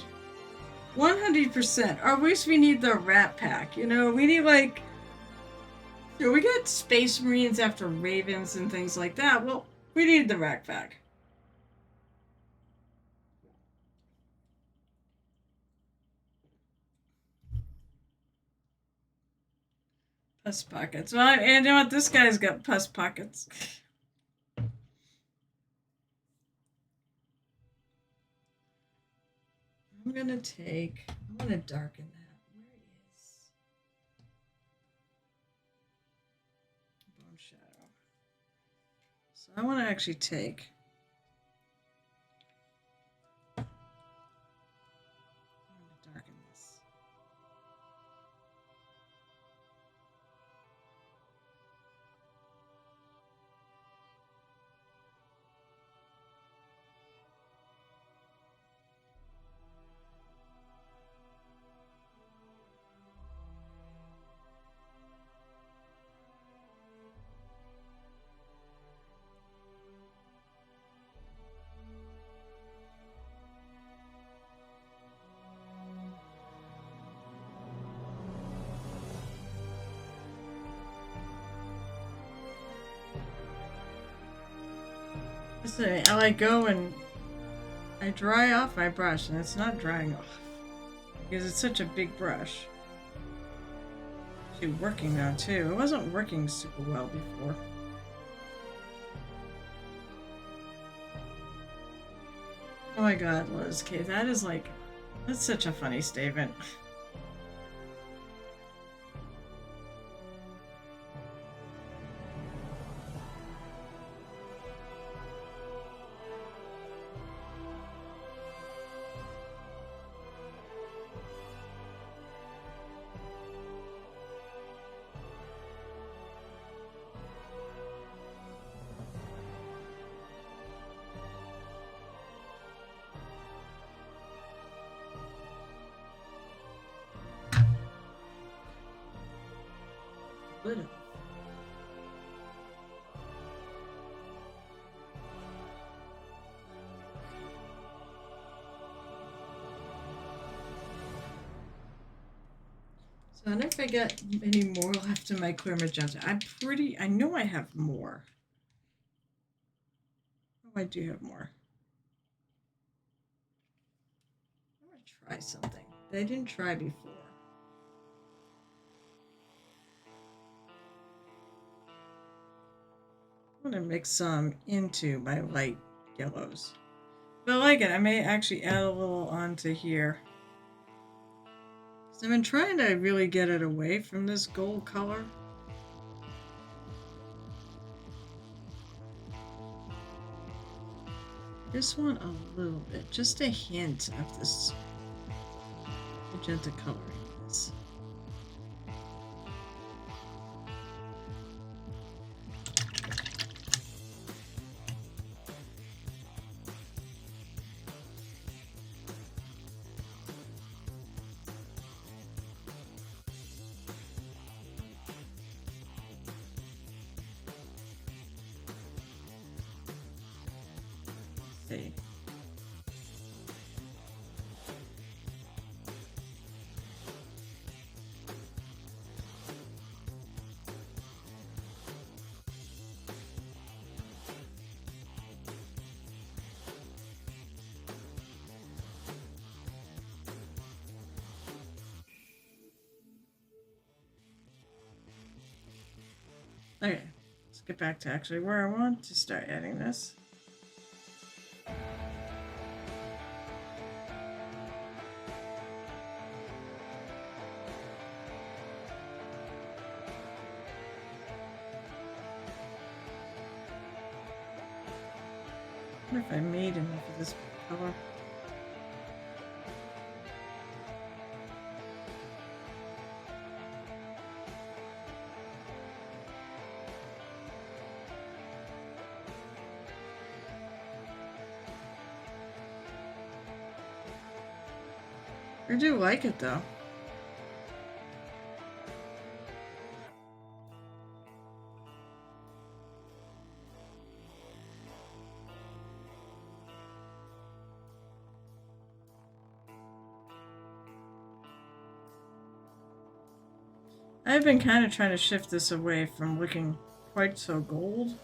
100%. Or at least we need the rat pack. We need like. We got Space Marines after Ravens and things like that. Well, we need the rat pack. Pus pockets. Well, and you know what? This guy's got pus pockets. I'm gonna darken that. Where is Bone Shadow? So I want to actually take. I'm gonna darken this. I go and I dry off my brush, and it's not drying off because it's such a big brush. Actually working now too. It wasn't working super well before. Oh my god, Liz K, that's such a funny statement. Little. So I wonder if I got any more left in my clear magenta. I know I have more. Oh, I do have more. I'm gonna try something that I didn't try before. I'm gonna mix some into my light yellows. But I like it. I may actually add a little onto here. So I've been trying to really get it away from this gold color. Just want a little bit, just a hint of this magenta coloring this. See. Okay, let's get back to actually where I want to start adding this. I wonder if I made enough of this color. I do like it though. I've been kind of trying to shift this away from looking quite so gold.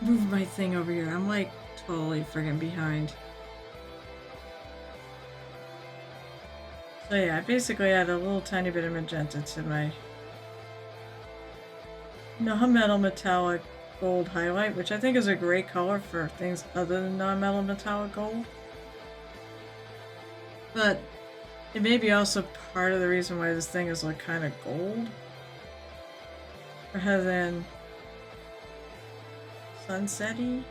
Move my thing over here. I'm like totally friggin' behind. So yeah, I basically add a little tiny bit of magenta to my non-metal metallic gold highlight, which I think is a great color for things other than non-metal metallic gold. But it may be also part of the reason why this thing is like kind of gold. Rather than sunset-y.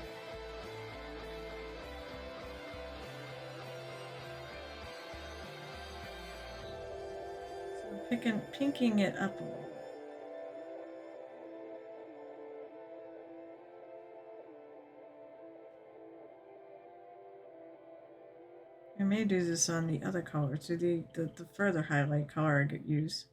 So pinking it up a little. I may do this on the other color, to the further highlight color I could use.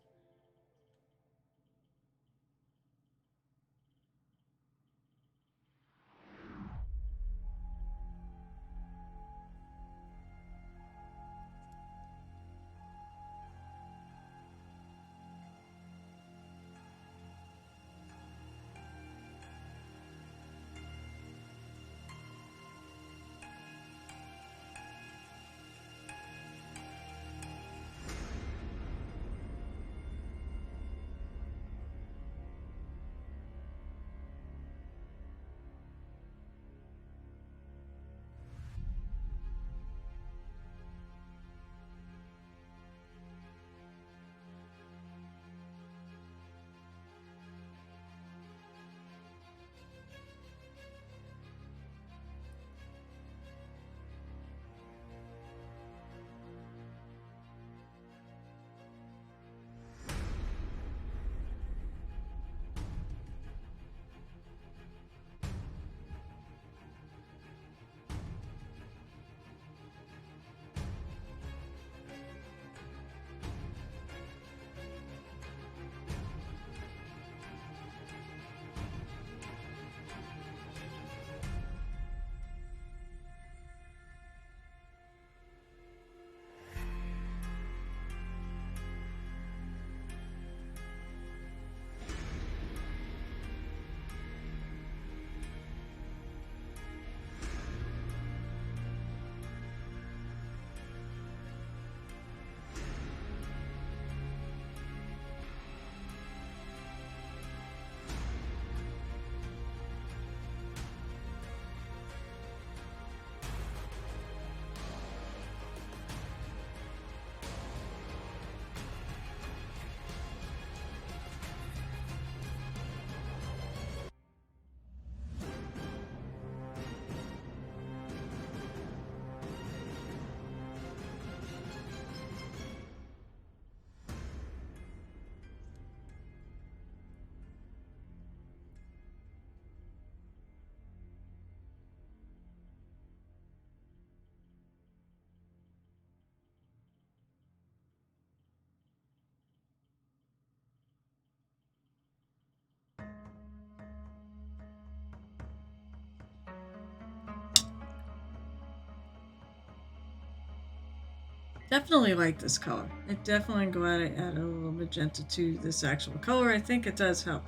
Definitely like this color. I definitely am glad I added a little magenta to this actual color. I think it does help.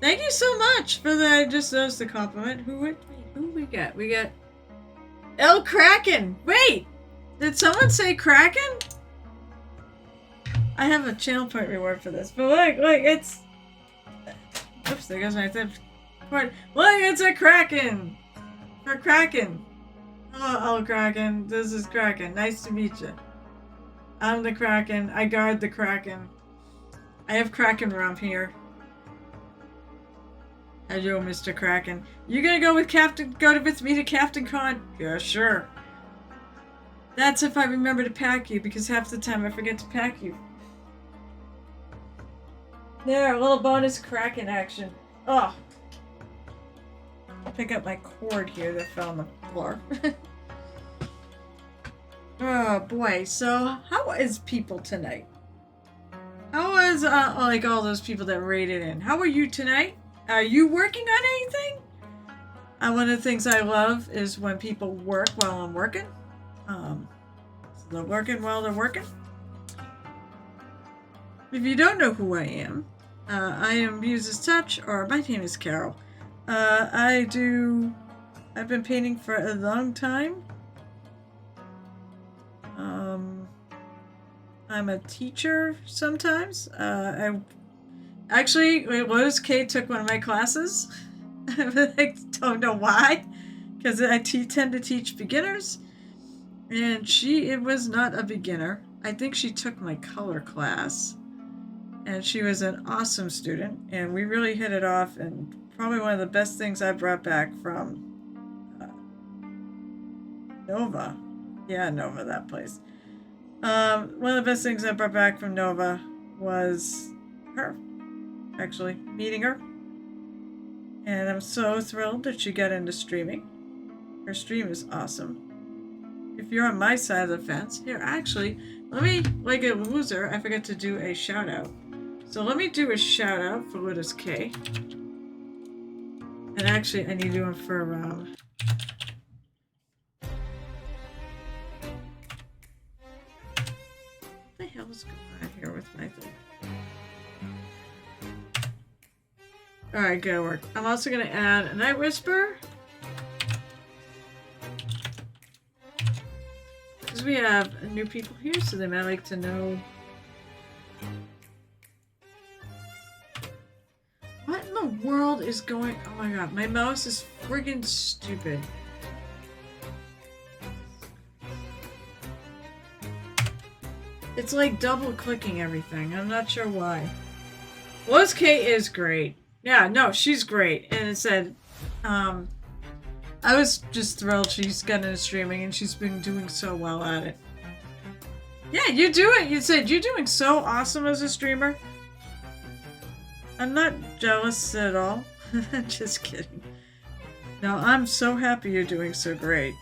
Thank you so much for that. I just noticed the compliment. Who we get? We get El Kraken. Wait, did someone say Kraken? I have a channel point reward for this, but look, it's. Oops, there goes my thing. Look, it's a Kraken. For Kraken. Hello, Kraken. This is Kraken. Nice to meet you. I'm the Kraken. I guard the Kraken. I have Kraken rum here. Hello, Mr. Kraken. You gonna go with with me to Captain Con? Yeah, sure. That's if I remember to pack you, because half the time I forget to pack you. There, a little bonus Kraken action. Oh. I'll pick up my cord here that fell on the floor. Oh boy, so how is people tonight? How was like all those people that raided in? How are you tonight? Are you working on anything? One of the things I love is when people work while I'm working. So they're working while they're working. If you don't know who I am Muse's Touch, or my name is Carol. I've been painting for a long time. I'm a teacher sometimes. Lotus K took one of my classes. I don't know why, because I tend to teach beginners, and it was not a beginner. I think she took my color class, and she was an awesome student, and we really hit it off, and probably one of the best things I brought back from Nova. Yeah, Nova, that place. One of the best things I brought back from Nova was her, actually, meeting her. And I'm so thrilled that she got into streaming. Her stream is awesome. If you're on my side of the fence, here, actually, let me, like a loser, I forgot to do a shout out. So let me do a shout out for Lotus K. And actually, I need to do one for, what the hell is going on here with my thing? Alright, good work. I'm also going to add a Night Whisper. Because we have new people here, so they might like to know. What in the world is going... Oh my god, my mouse is friggin' stupid. It's like double clicking everything. I'm not sure why. Lois K is great. Yeah, no, she's great. And it said, I was just thrilled she's gotten into streaming and she's been doing so well at it. Yeah, you do it. You said you're doing so awesome as a streamer. I'm not jealous at all. Just kidding. No, I'm so happy you're doing so great.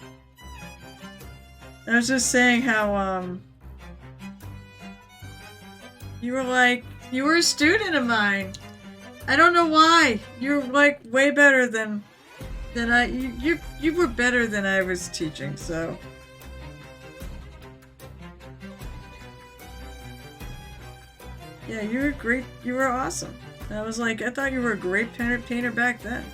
I was just saying how, you were a student of mine. I don't know why. You're like way better than you were better than I was teaching, so. Yeah, you were great. You were awesome. I was like, I thought you were a great painter back then.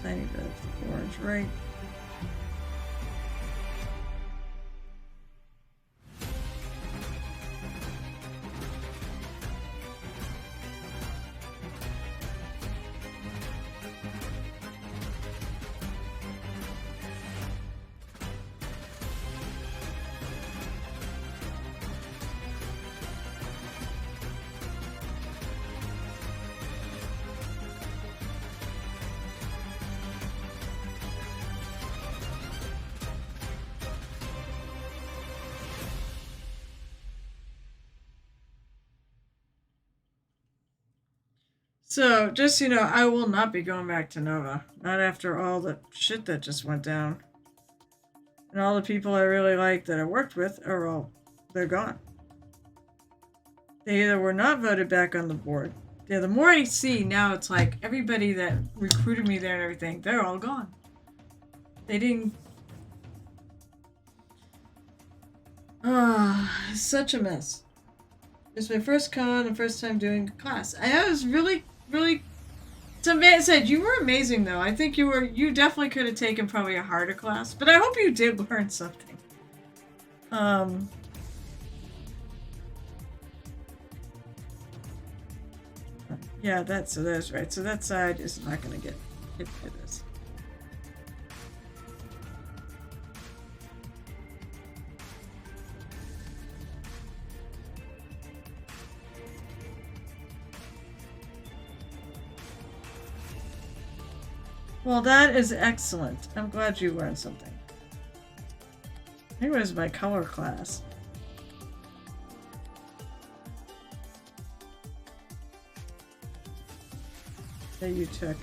Tiny bit of orange, right? So, just I will not be going back to Nova. Not after all the shit that just went down. And all the people I really liked that I worked with they're gone. They either were not voted back on the board. Yeah, the more I see now, it's like everybody that recruited me there and everything, they're all gone. They didn't. It's such a mess. It's my first con and first time doing class. I was really, really. Some man said you were amazing though. I think you definitely could have taken probably a harder class, but I hope you did learn something. Yeah, that's right. So that side is not going to get hit by this. Well, that is excellent. I'm glad you learned something. I think it was my color class that you took.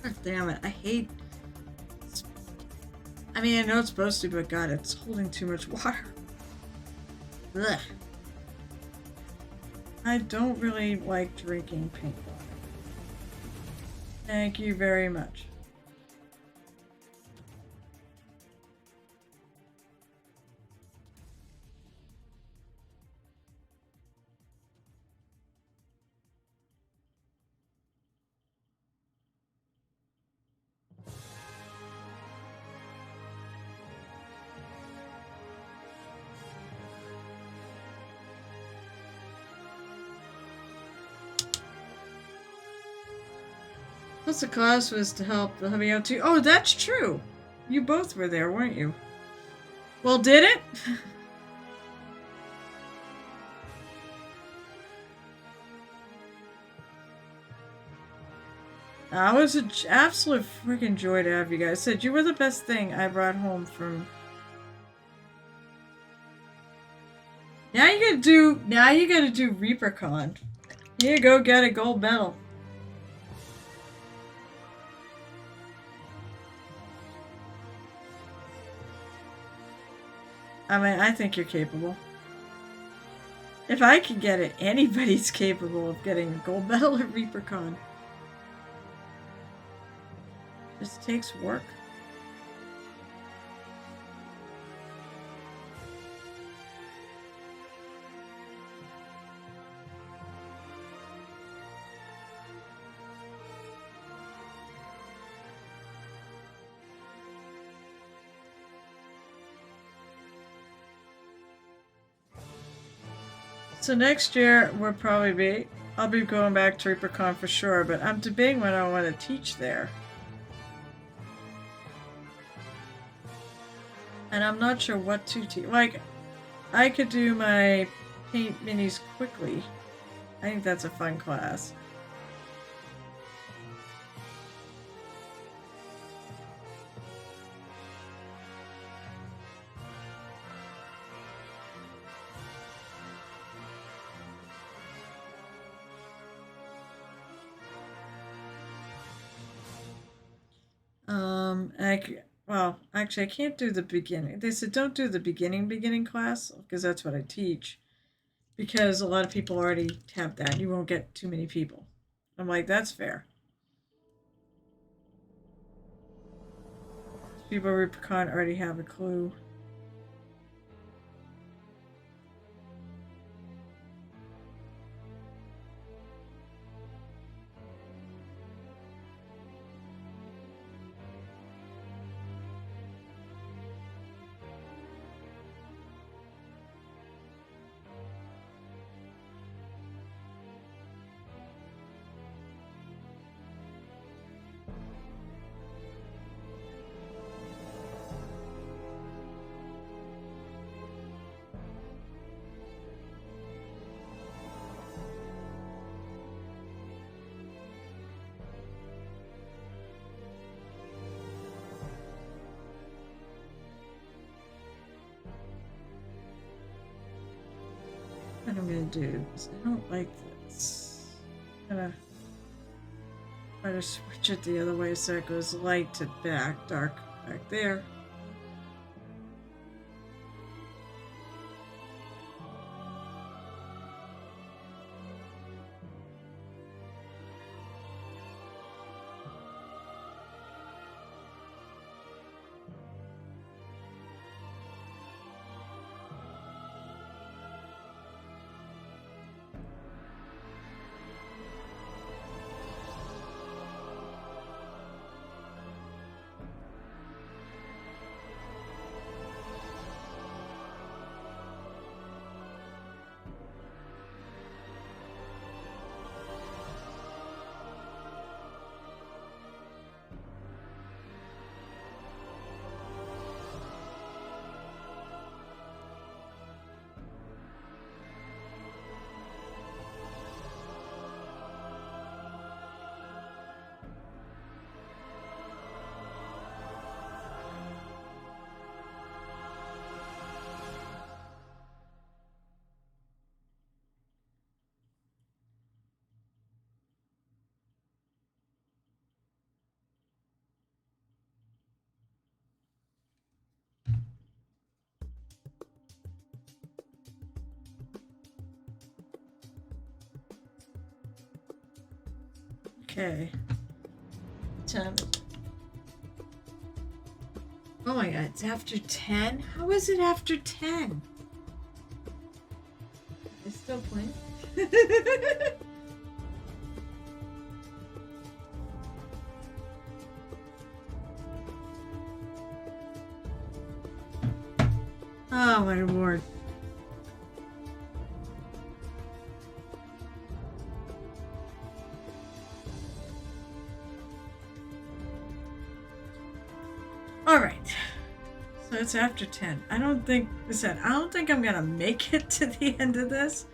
God damn it. I mean, I know it's supposed to, but God, it's holding too much water. Ugh. I don't really like drinking pink water. Thank you very much. Plus the class was to help the hubby out too. Oh, that's true. You both were there, weren't you? Well, did it? It was an absolute freaking joy to have you guys. Said you were the best thing I brought home from. Now you gotta do ReaperCon. Here you go, get a gold medal. I mean, I think you're capable. If I can get it, anybody's capable of getting a gold medal at ReaperCon. Just takes work. So next year I'll be going back to ReaperCon for sure, but I'm debating when I want to teach there. And I'm not sure what to teach. Like, I could do my paint minis quickly. I think that's a fun class. Well, actually, I can't do the beginning. They said don't do the beginning class because that's what I teach. Because a lot of people already have that. You won't get too many people. I'm like, that's fair. People Rubicon already have a clue. What I'm gonna do is I don't like this. I'm gonna try to switch it the other way so it goes light to dark back there. Okay. Time. Oh my god, it's after 10? How is it after 10? It's still playing. Oh my lord. Alright. So it's after 10. I don't think I'm gonna make it to the end of this.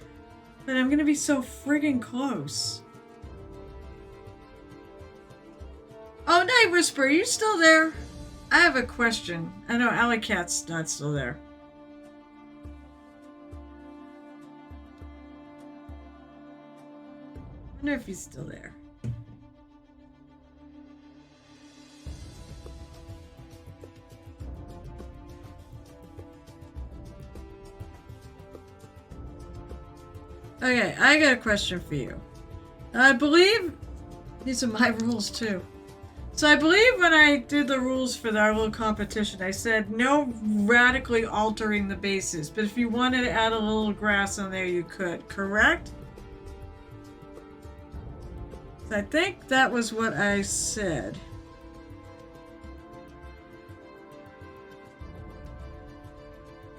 But I'm gonna be so friggin' close. Oh, Night Whisper, are you still there? I have a question. I know Alley Cat's not still there. I wonder if he's still there. Okay, I got a question for you. I believe these are my rules too. So I believe when I did the rules for our little competition, I said no radically altering the bases, but if you wanted to add a little grass on there, you could, correct? So I think that was what I said.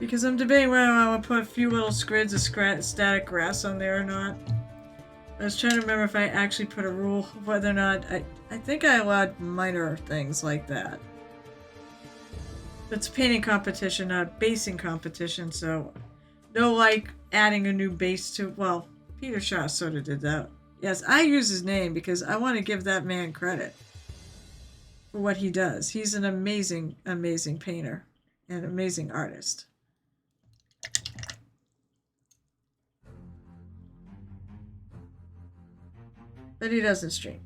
Because I'm debating whether I want to put a few little squids of static grass on there or not. I was trying to remember if I actually put a rule, whether or not I think I allowed minor things like that. It's a painting competition, not a basing competition, so no like adding a new base to, well, Peter Shaw sort of did that. Yes, I use his name because I want to give that man credit for what he does. He's an amazing, amazing painter and amazing artist. But he doesn't stream.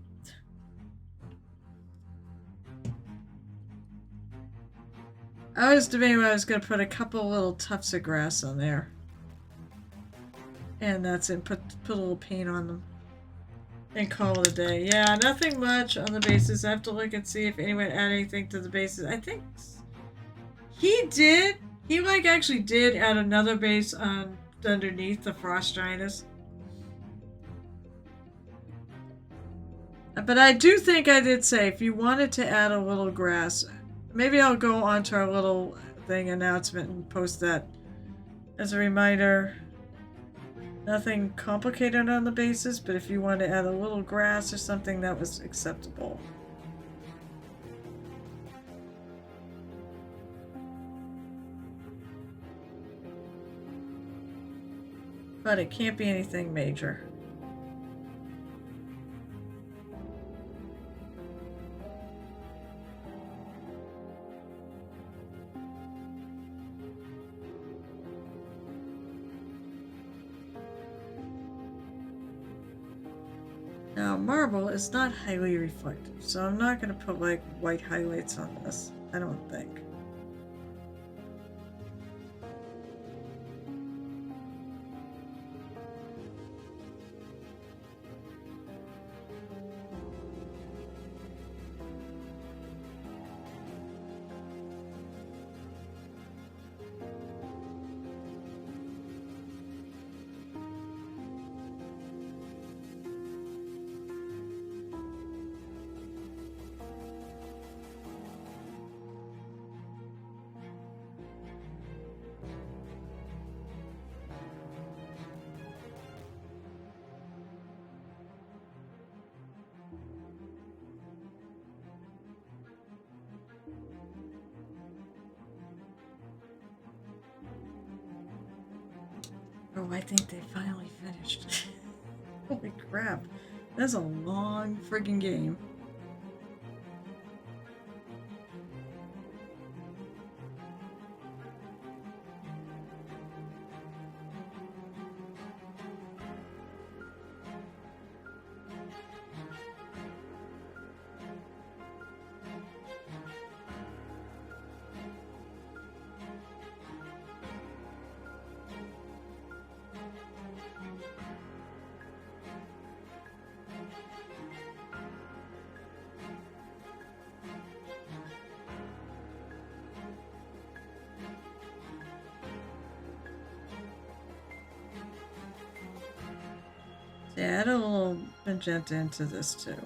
I was debating whether I was going to put a couple little tufts of grass on there. And that's it. Put a little paint on them. And call it a day. Yeah, nothing much on the bases. I have to look and see if anyone added anything to the bases. I think he did. He like actually did add another base on underneath the frost giantess. But I do think I did say if you wanted to add a little grass, maybe I'll go onto our little thing announcement and post that as a reminder. Nothing complicated on the bases, but if you want to add a little grass or something, that was acceptable. But it can't be anything major. Now, marble is not highly reflective, so I'm not going to put like white highlights on this. I don't think. Oh, I think they finally finished. Holy crap. That's a long friggin' game. Yeah, add a little magenta into this too.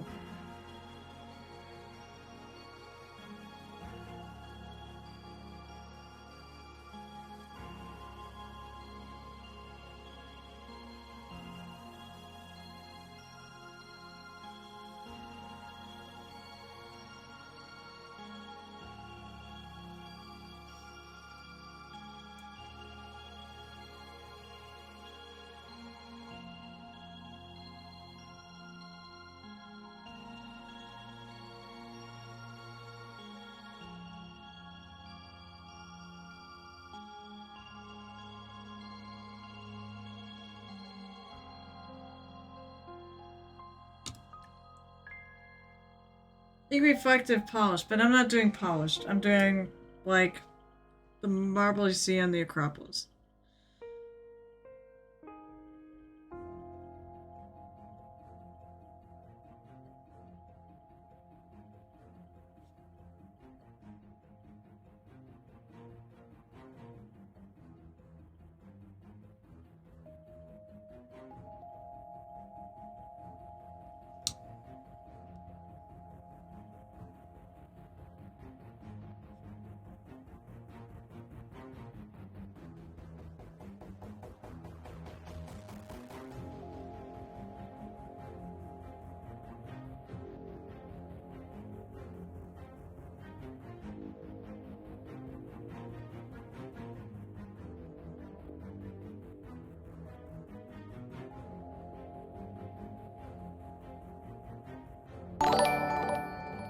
Reflective polish, but I'm not doing polished. I'm doing like the marble you see on the Acropolis.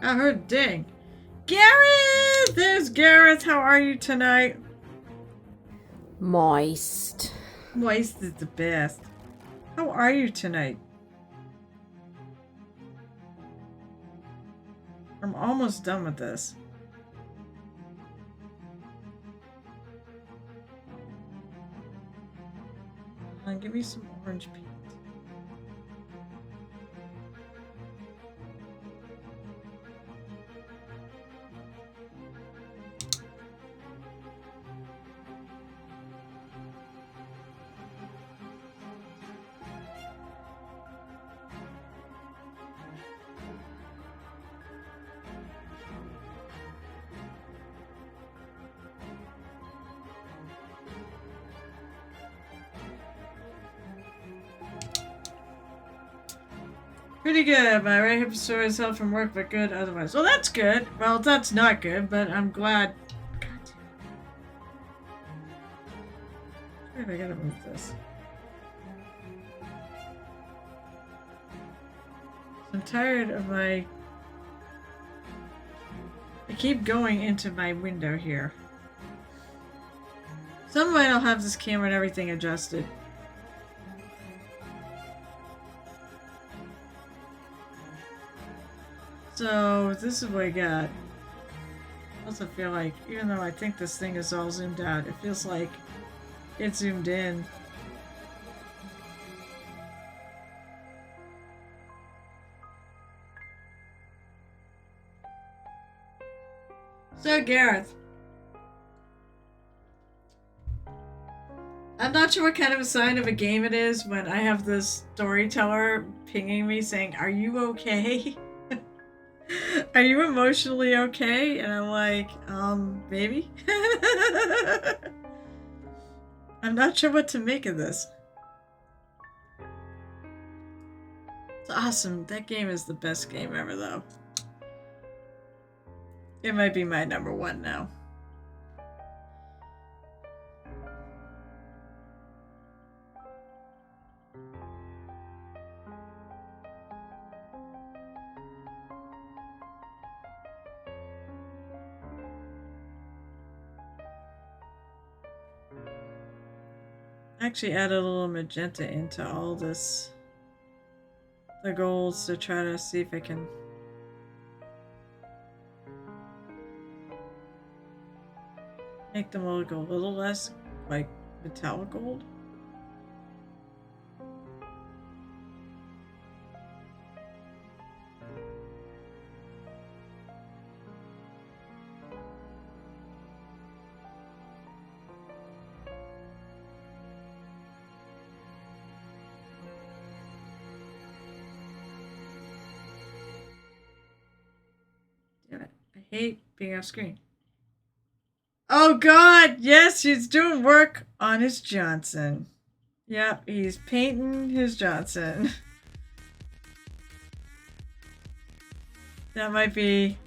I heard ding. Gareth! There's Gareth. How are you tonight? Moist. Moist is the best. How are you tonight? I'm almost done with this. give me some orange paint. Pretty good. My right hip sore is held from work, but good otherwise. Well, that's good. Well, that's not good, but I'm glad. God damn. I gotta move this. I'm tired of my... I keep going into my window here. Some point I'll have this camera and everything adjusted. So, this is what I got. I also feel like, even though I think this thing is all zoomed out, it feels like it's zoomed in. So, Gareth. I'm not sure what kind of a sign of a game it is when I have this storyteller pinging me saying, "Are you okay?" Are you emotionally okay? And I'm like, maybe? I'm not sure what to make of this. It's awesome. That game is the best game ever, though. It might be my number one now. Actually added a little magenta into all this, the golds, to try to see if I can make them look a little less like metallic gold. I hate being off screen. Oh God, yes, he's doing work on his Johnson. Yep, he's painting his Johnson. That might be...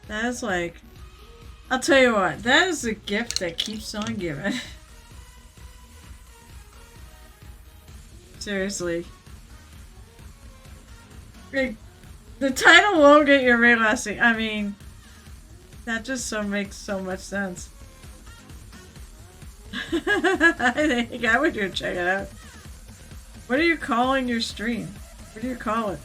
That is like... I'll tell you what, that is a gift that keeps on giving. Seriously. The title won't get you realizing. I mean, that just makes so much sense. I think I would check it out. What are you calling your stream? What do you call it?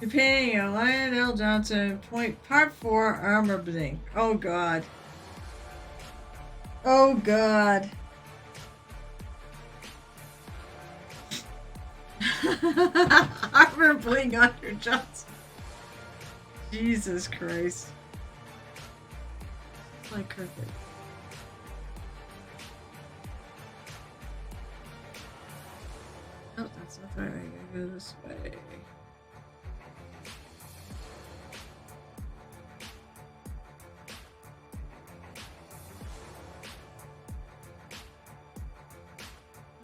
You're painting a Lionel Johnson Part 4 armor bling. Oh god. Oh god. Armor bling on your Johnson. Jesus Christ. Like perfect. Oh, that's not the right way. I gotta go this way.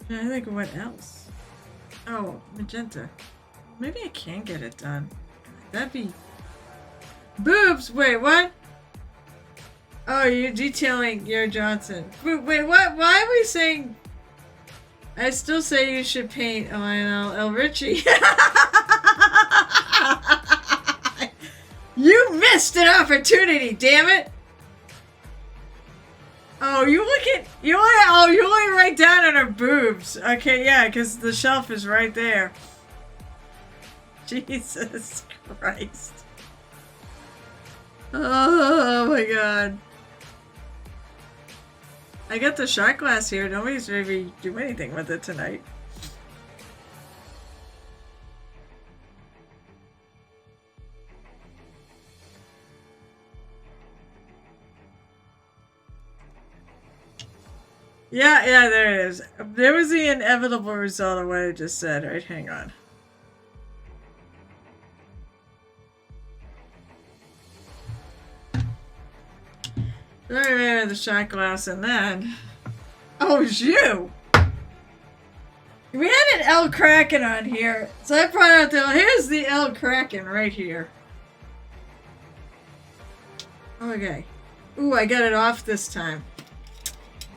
I think what else? Oh, magenta. Maybe I can get it done. That'd be... Boobs! Wait, what? Oh, you're detailing your Johnson. Wait, what? Why are we saying... I still say you should paint Lionel L. Richie. You missed an opportunity, damn it! Oh, you only write down on her boobs. Okay, yeah, because the shelf is right there. Jesus Christ. Oh my god. I got the shot glass here. Nobody's maybe do anything with it tonight. Yeah, there it is. There was the inevitable result of what I just said. Right, hang on. There, the shot glass, and then... Oh, it's you! We had an L Kraken on here, so I brought out the... Here's the L Kraken right here. Okay. Ooh, I got it off this time.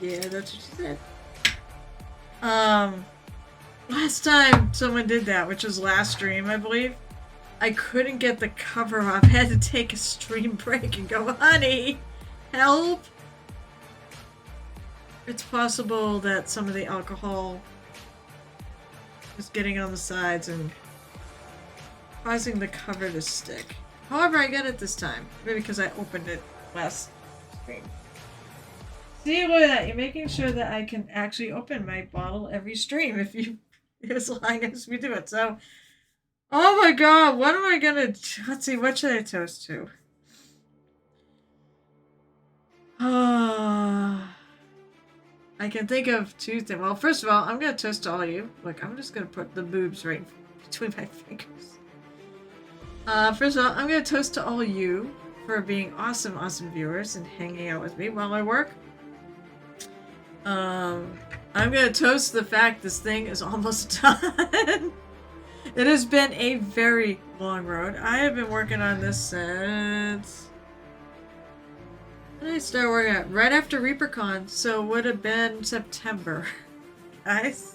Yeah, that's what she said. Last time someone did that, which was last stream, I believe, I couldn't get the cover off. I had to take a stream break and go, honey, help! It's possible that some of the alcohol was getting on the sides and causing the cover to stick. However, I got it this time. Maybe because I opened it last stream. See, look at that. You're making sure that I can actually open my bottle every stream if you, as long as we do it. So, oh my god, what am I gonna, let's see, what should I toast to? I can think of two things. Well, first of all, I'm gonna toast to all of you. Look, I'm just gonna put the boobs right between my fingers. First of all, I'm gonna toast to all of you for being awesome viewers and hanging out with me while I work. I'm gonna toast the fact this thing is almost done. It has been a very long road. I have been working on this since... When did I start working on it? Right after ReaperCon, so it would have been September. Guys.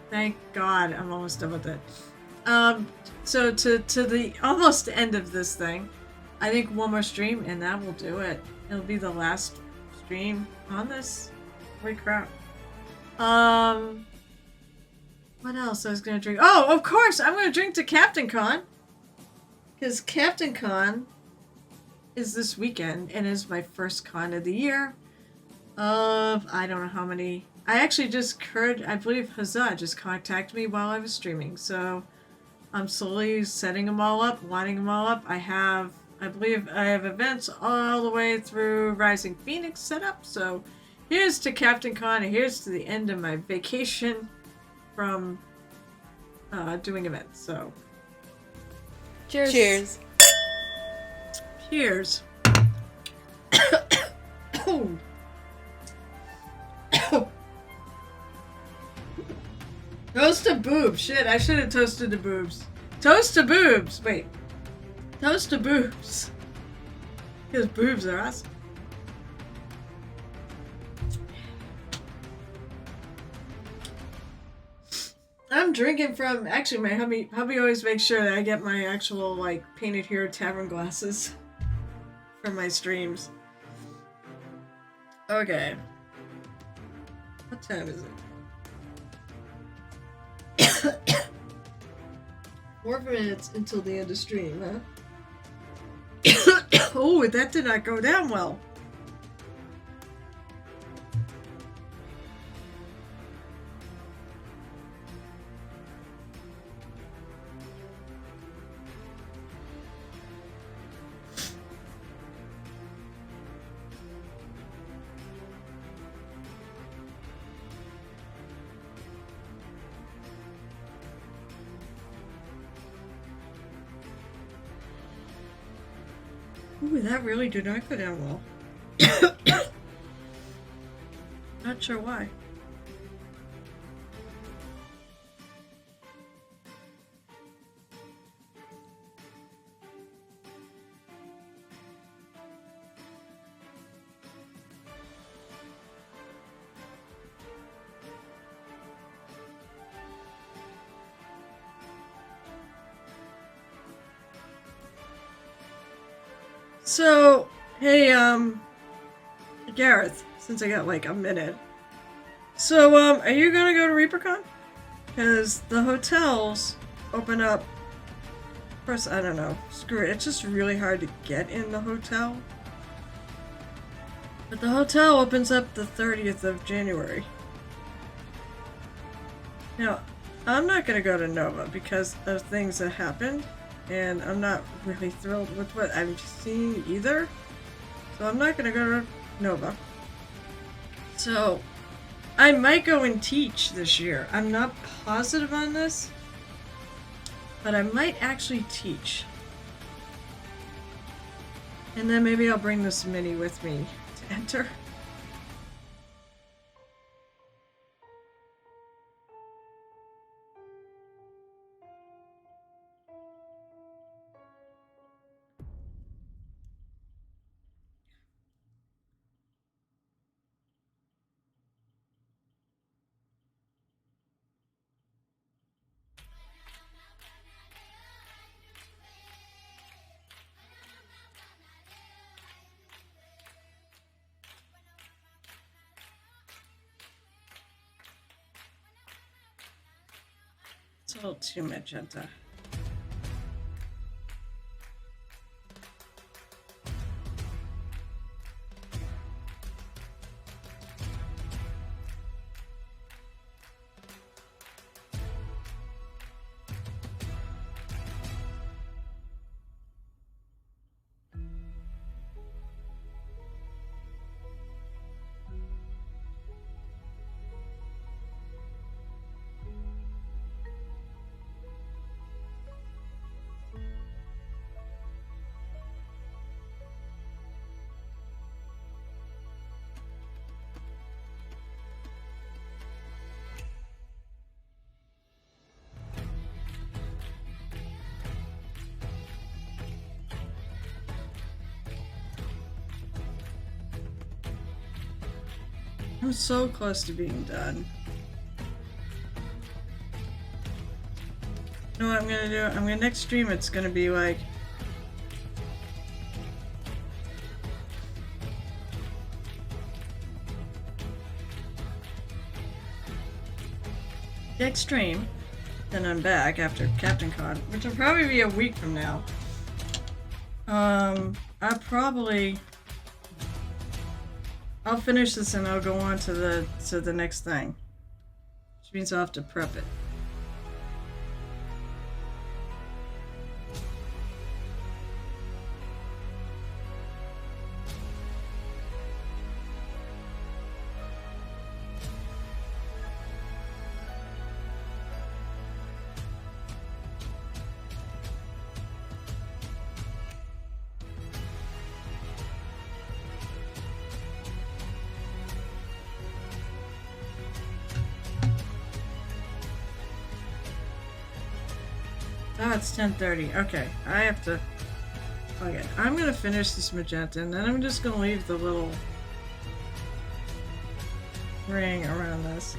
Thank God I'm almost done with it. So to the almost end of this thing, I think one more stream and that will do it. It'll be the last stream on this. Holy crap. What else I was gonna drink? Oh, of course! I'm gonna drink to Captain Con. Because Captain Con is this weekend and is my first con of the year. I don't know how many. I actually just heard, I believe Huzzah just contacted me while I was streaming. So I'm slowly setting them all up, lining them all up. I believe I have events all the way through Rising Phoenix set up. So here's to Captain Con and here's to the end of my vacation from doing events. So cheers. Cheers. Cheers. Toast to boobs. Shit, I should have toasted to boobs. Toast to boobs. Wait. Toast to boobs. Because boobs are awesome. I'm drinking from, actually my hubby always makes sure that I get my actual like Painted Here Tavern glasses for my streams. Okay. What time is it? More minutes until the end of stream, huh? Oh, that did not go down well. Ooh, that really did not go down well. Not sure why. So, hey, Gareth, since I got like a minute. So, are you gonna go to ReaperCon? Because the hotels open up. First, I don't know. Screw it. It's just really hard to get in the hotel. But the hotel opens up the 30th of January. Now, I'm not gonna go to Nova because of things that happened. And I'm not really thrilled with what I'm seeing either. So I'm not gonna go to Nova. So I might go and teach this year. I'm not positive on this, but I might actually teach. And then maybe I'll bring this mini with me to enter. It's a little too magenta. I'm so close to being done. You know what I'm gonna do? I'm gonna next stream it's gonna be like next stream, then I'm back after Captain Con, which will probably be a week from now. I'll finish this and I'll go on to the next thing. Which means I'll have to prep it. Oh, it's 10:30. Okay, I have to... Okay, I'm gonna finish this magenta, and then I'm just gonna leave the little ring around this.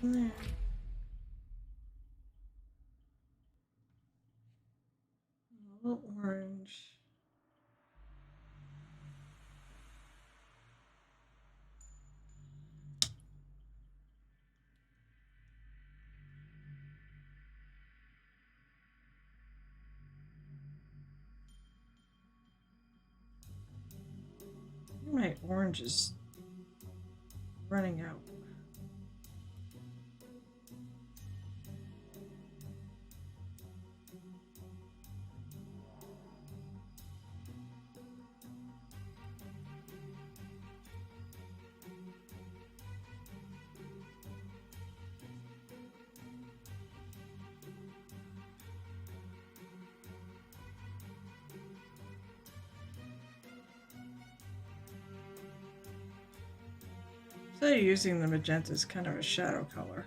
from there. A little orange. My orange is running out. So using the magenta as kind of a shadow color.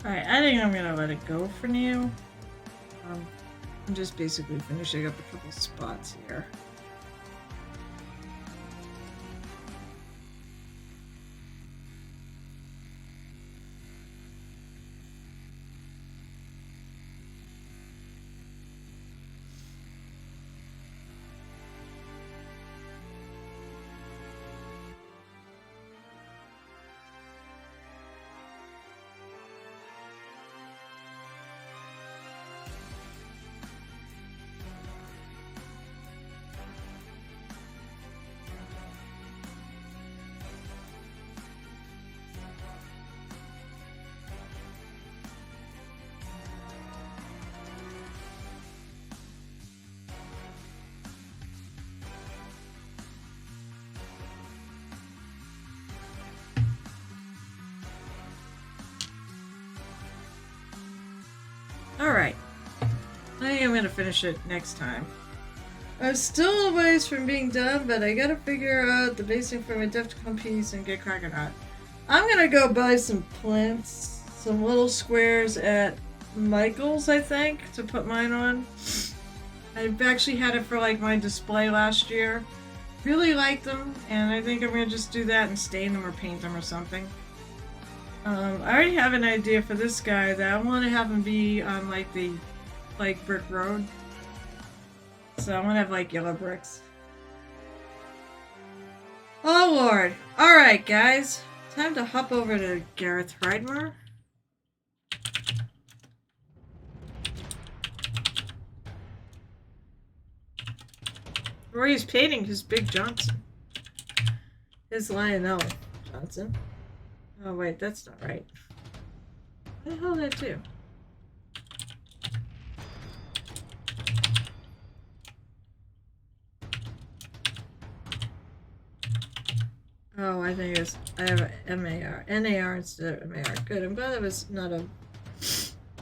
Alright, I think I'm gonna let it go for now. I'm just basically finishing up a couple spots here. Alright. I think I'm gonna finish it next time. I'm still a ways from being done, but I gotta figure out the basing for my Defcon piece and get cracking on it. I'm gonna go buy some plants, some little squares at Michael's, I think, to put mine on. I've actually had it for like my display last year. Really like them, and I think I'm gonna just do that and stain them or paint them or something. I already have an idea for this guy that I want to have him be on like the brick road. So I want to have like yellow bricks. Oh lord. Alright guys. Time to hop over to Gareth Hridemar. Where he's painting his Big Johnson. His Lionel Johnson. Oh wait, that's not right. What the hell did that do? Oh, I think it's I have a MAR. NAR instead of MAR. Good. I'm glad it was not a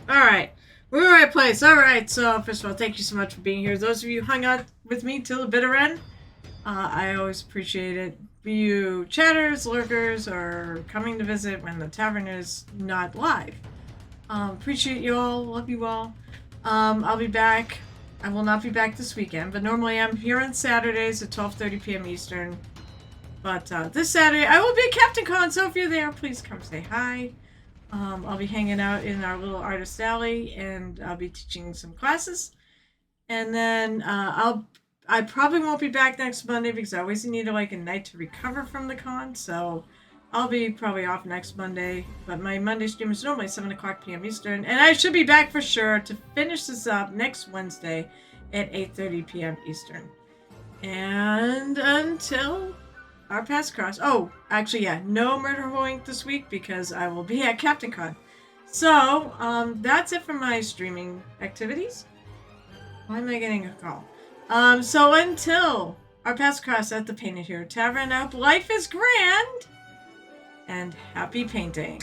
Alright. We're in the right place. Alright, so first of all, thank you so much for being here. Those of you who hung out with me till the bitter end, I always appreciate it. Be you chatters, lurkers, or coming to visit when the tavern is not live. Appreciate you all. Love you all. I'll be back. I will not be back this weekend, but normally I'm here on Saturdays at 12:30 p.m. Eastern. But this Saturday, I will be at Captain Con, so if you're there, please come say hi. I'll be hanging out in our little artist alley, and I'll be teaching some classes. And then I probably won't be back next Monday because I always need like a night to recover from the con. So I'll be probably off next Monday, but my Monday stream is normally 7 o'clock p.m. Eastern, and I should be back for sure to finish this up next Wednesday at 8:30 p.m. Eastern. And until our paths cross. Oh, actually, yeah, no Murder Hoink this week because I will be at Captain Con. So, that's it for my streaming activities. Why am I getting a call? So until our paths cross at the Painted Hero Tavern, I hope life is grand and happy painting.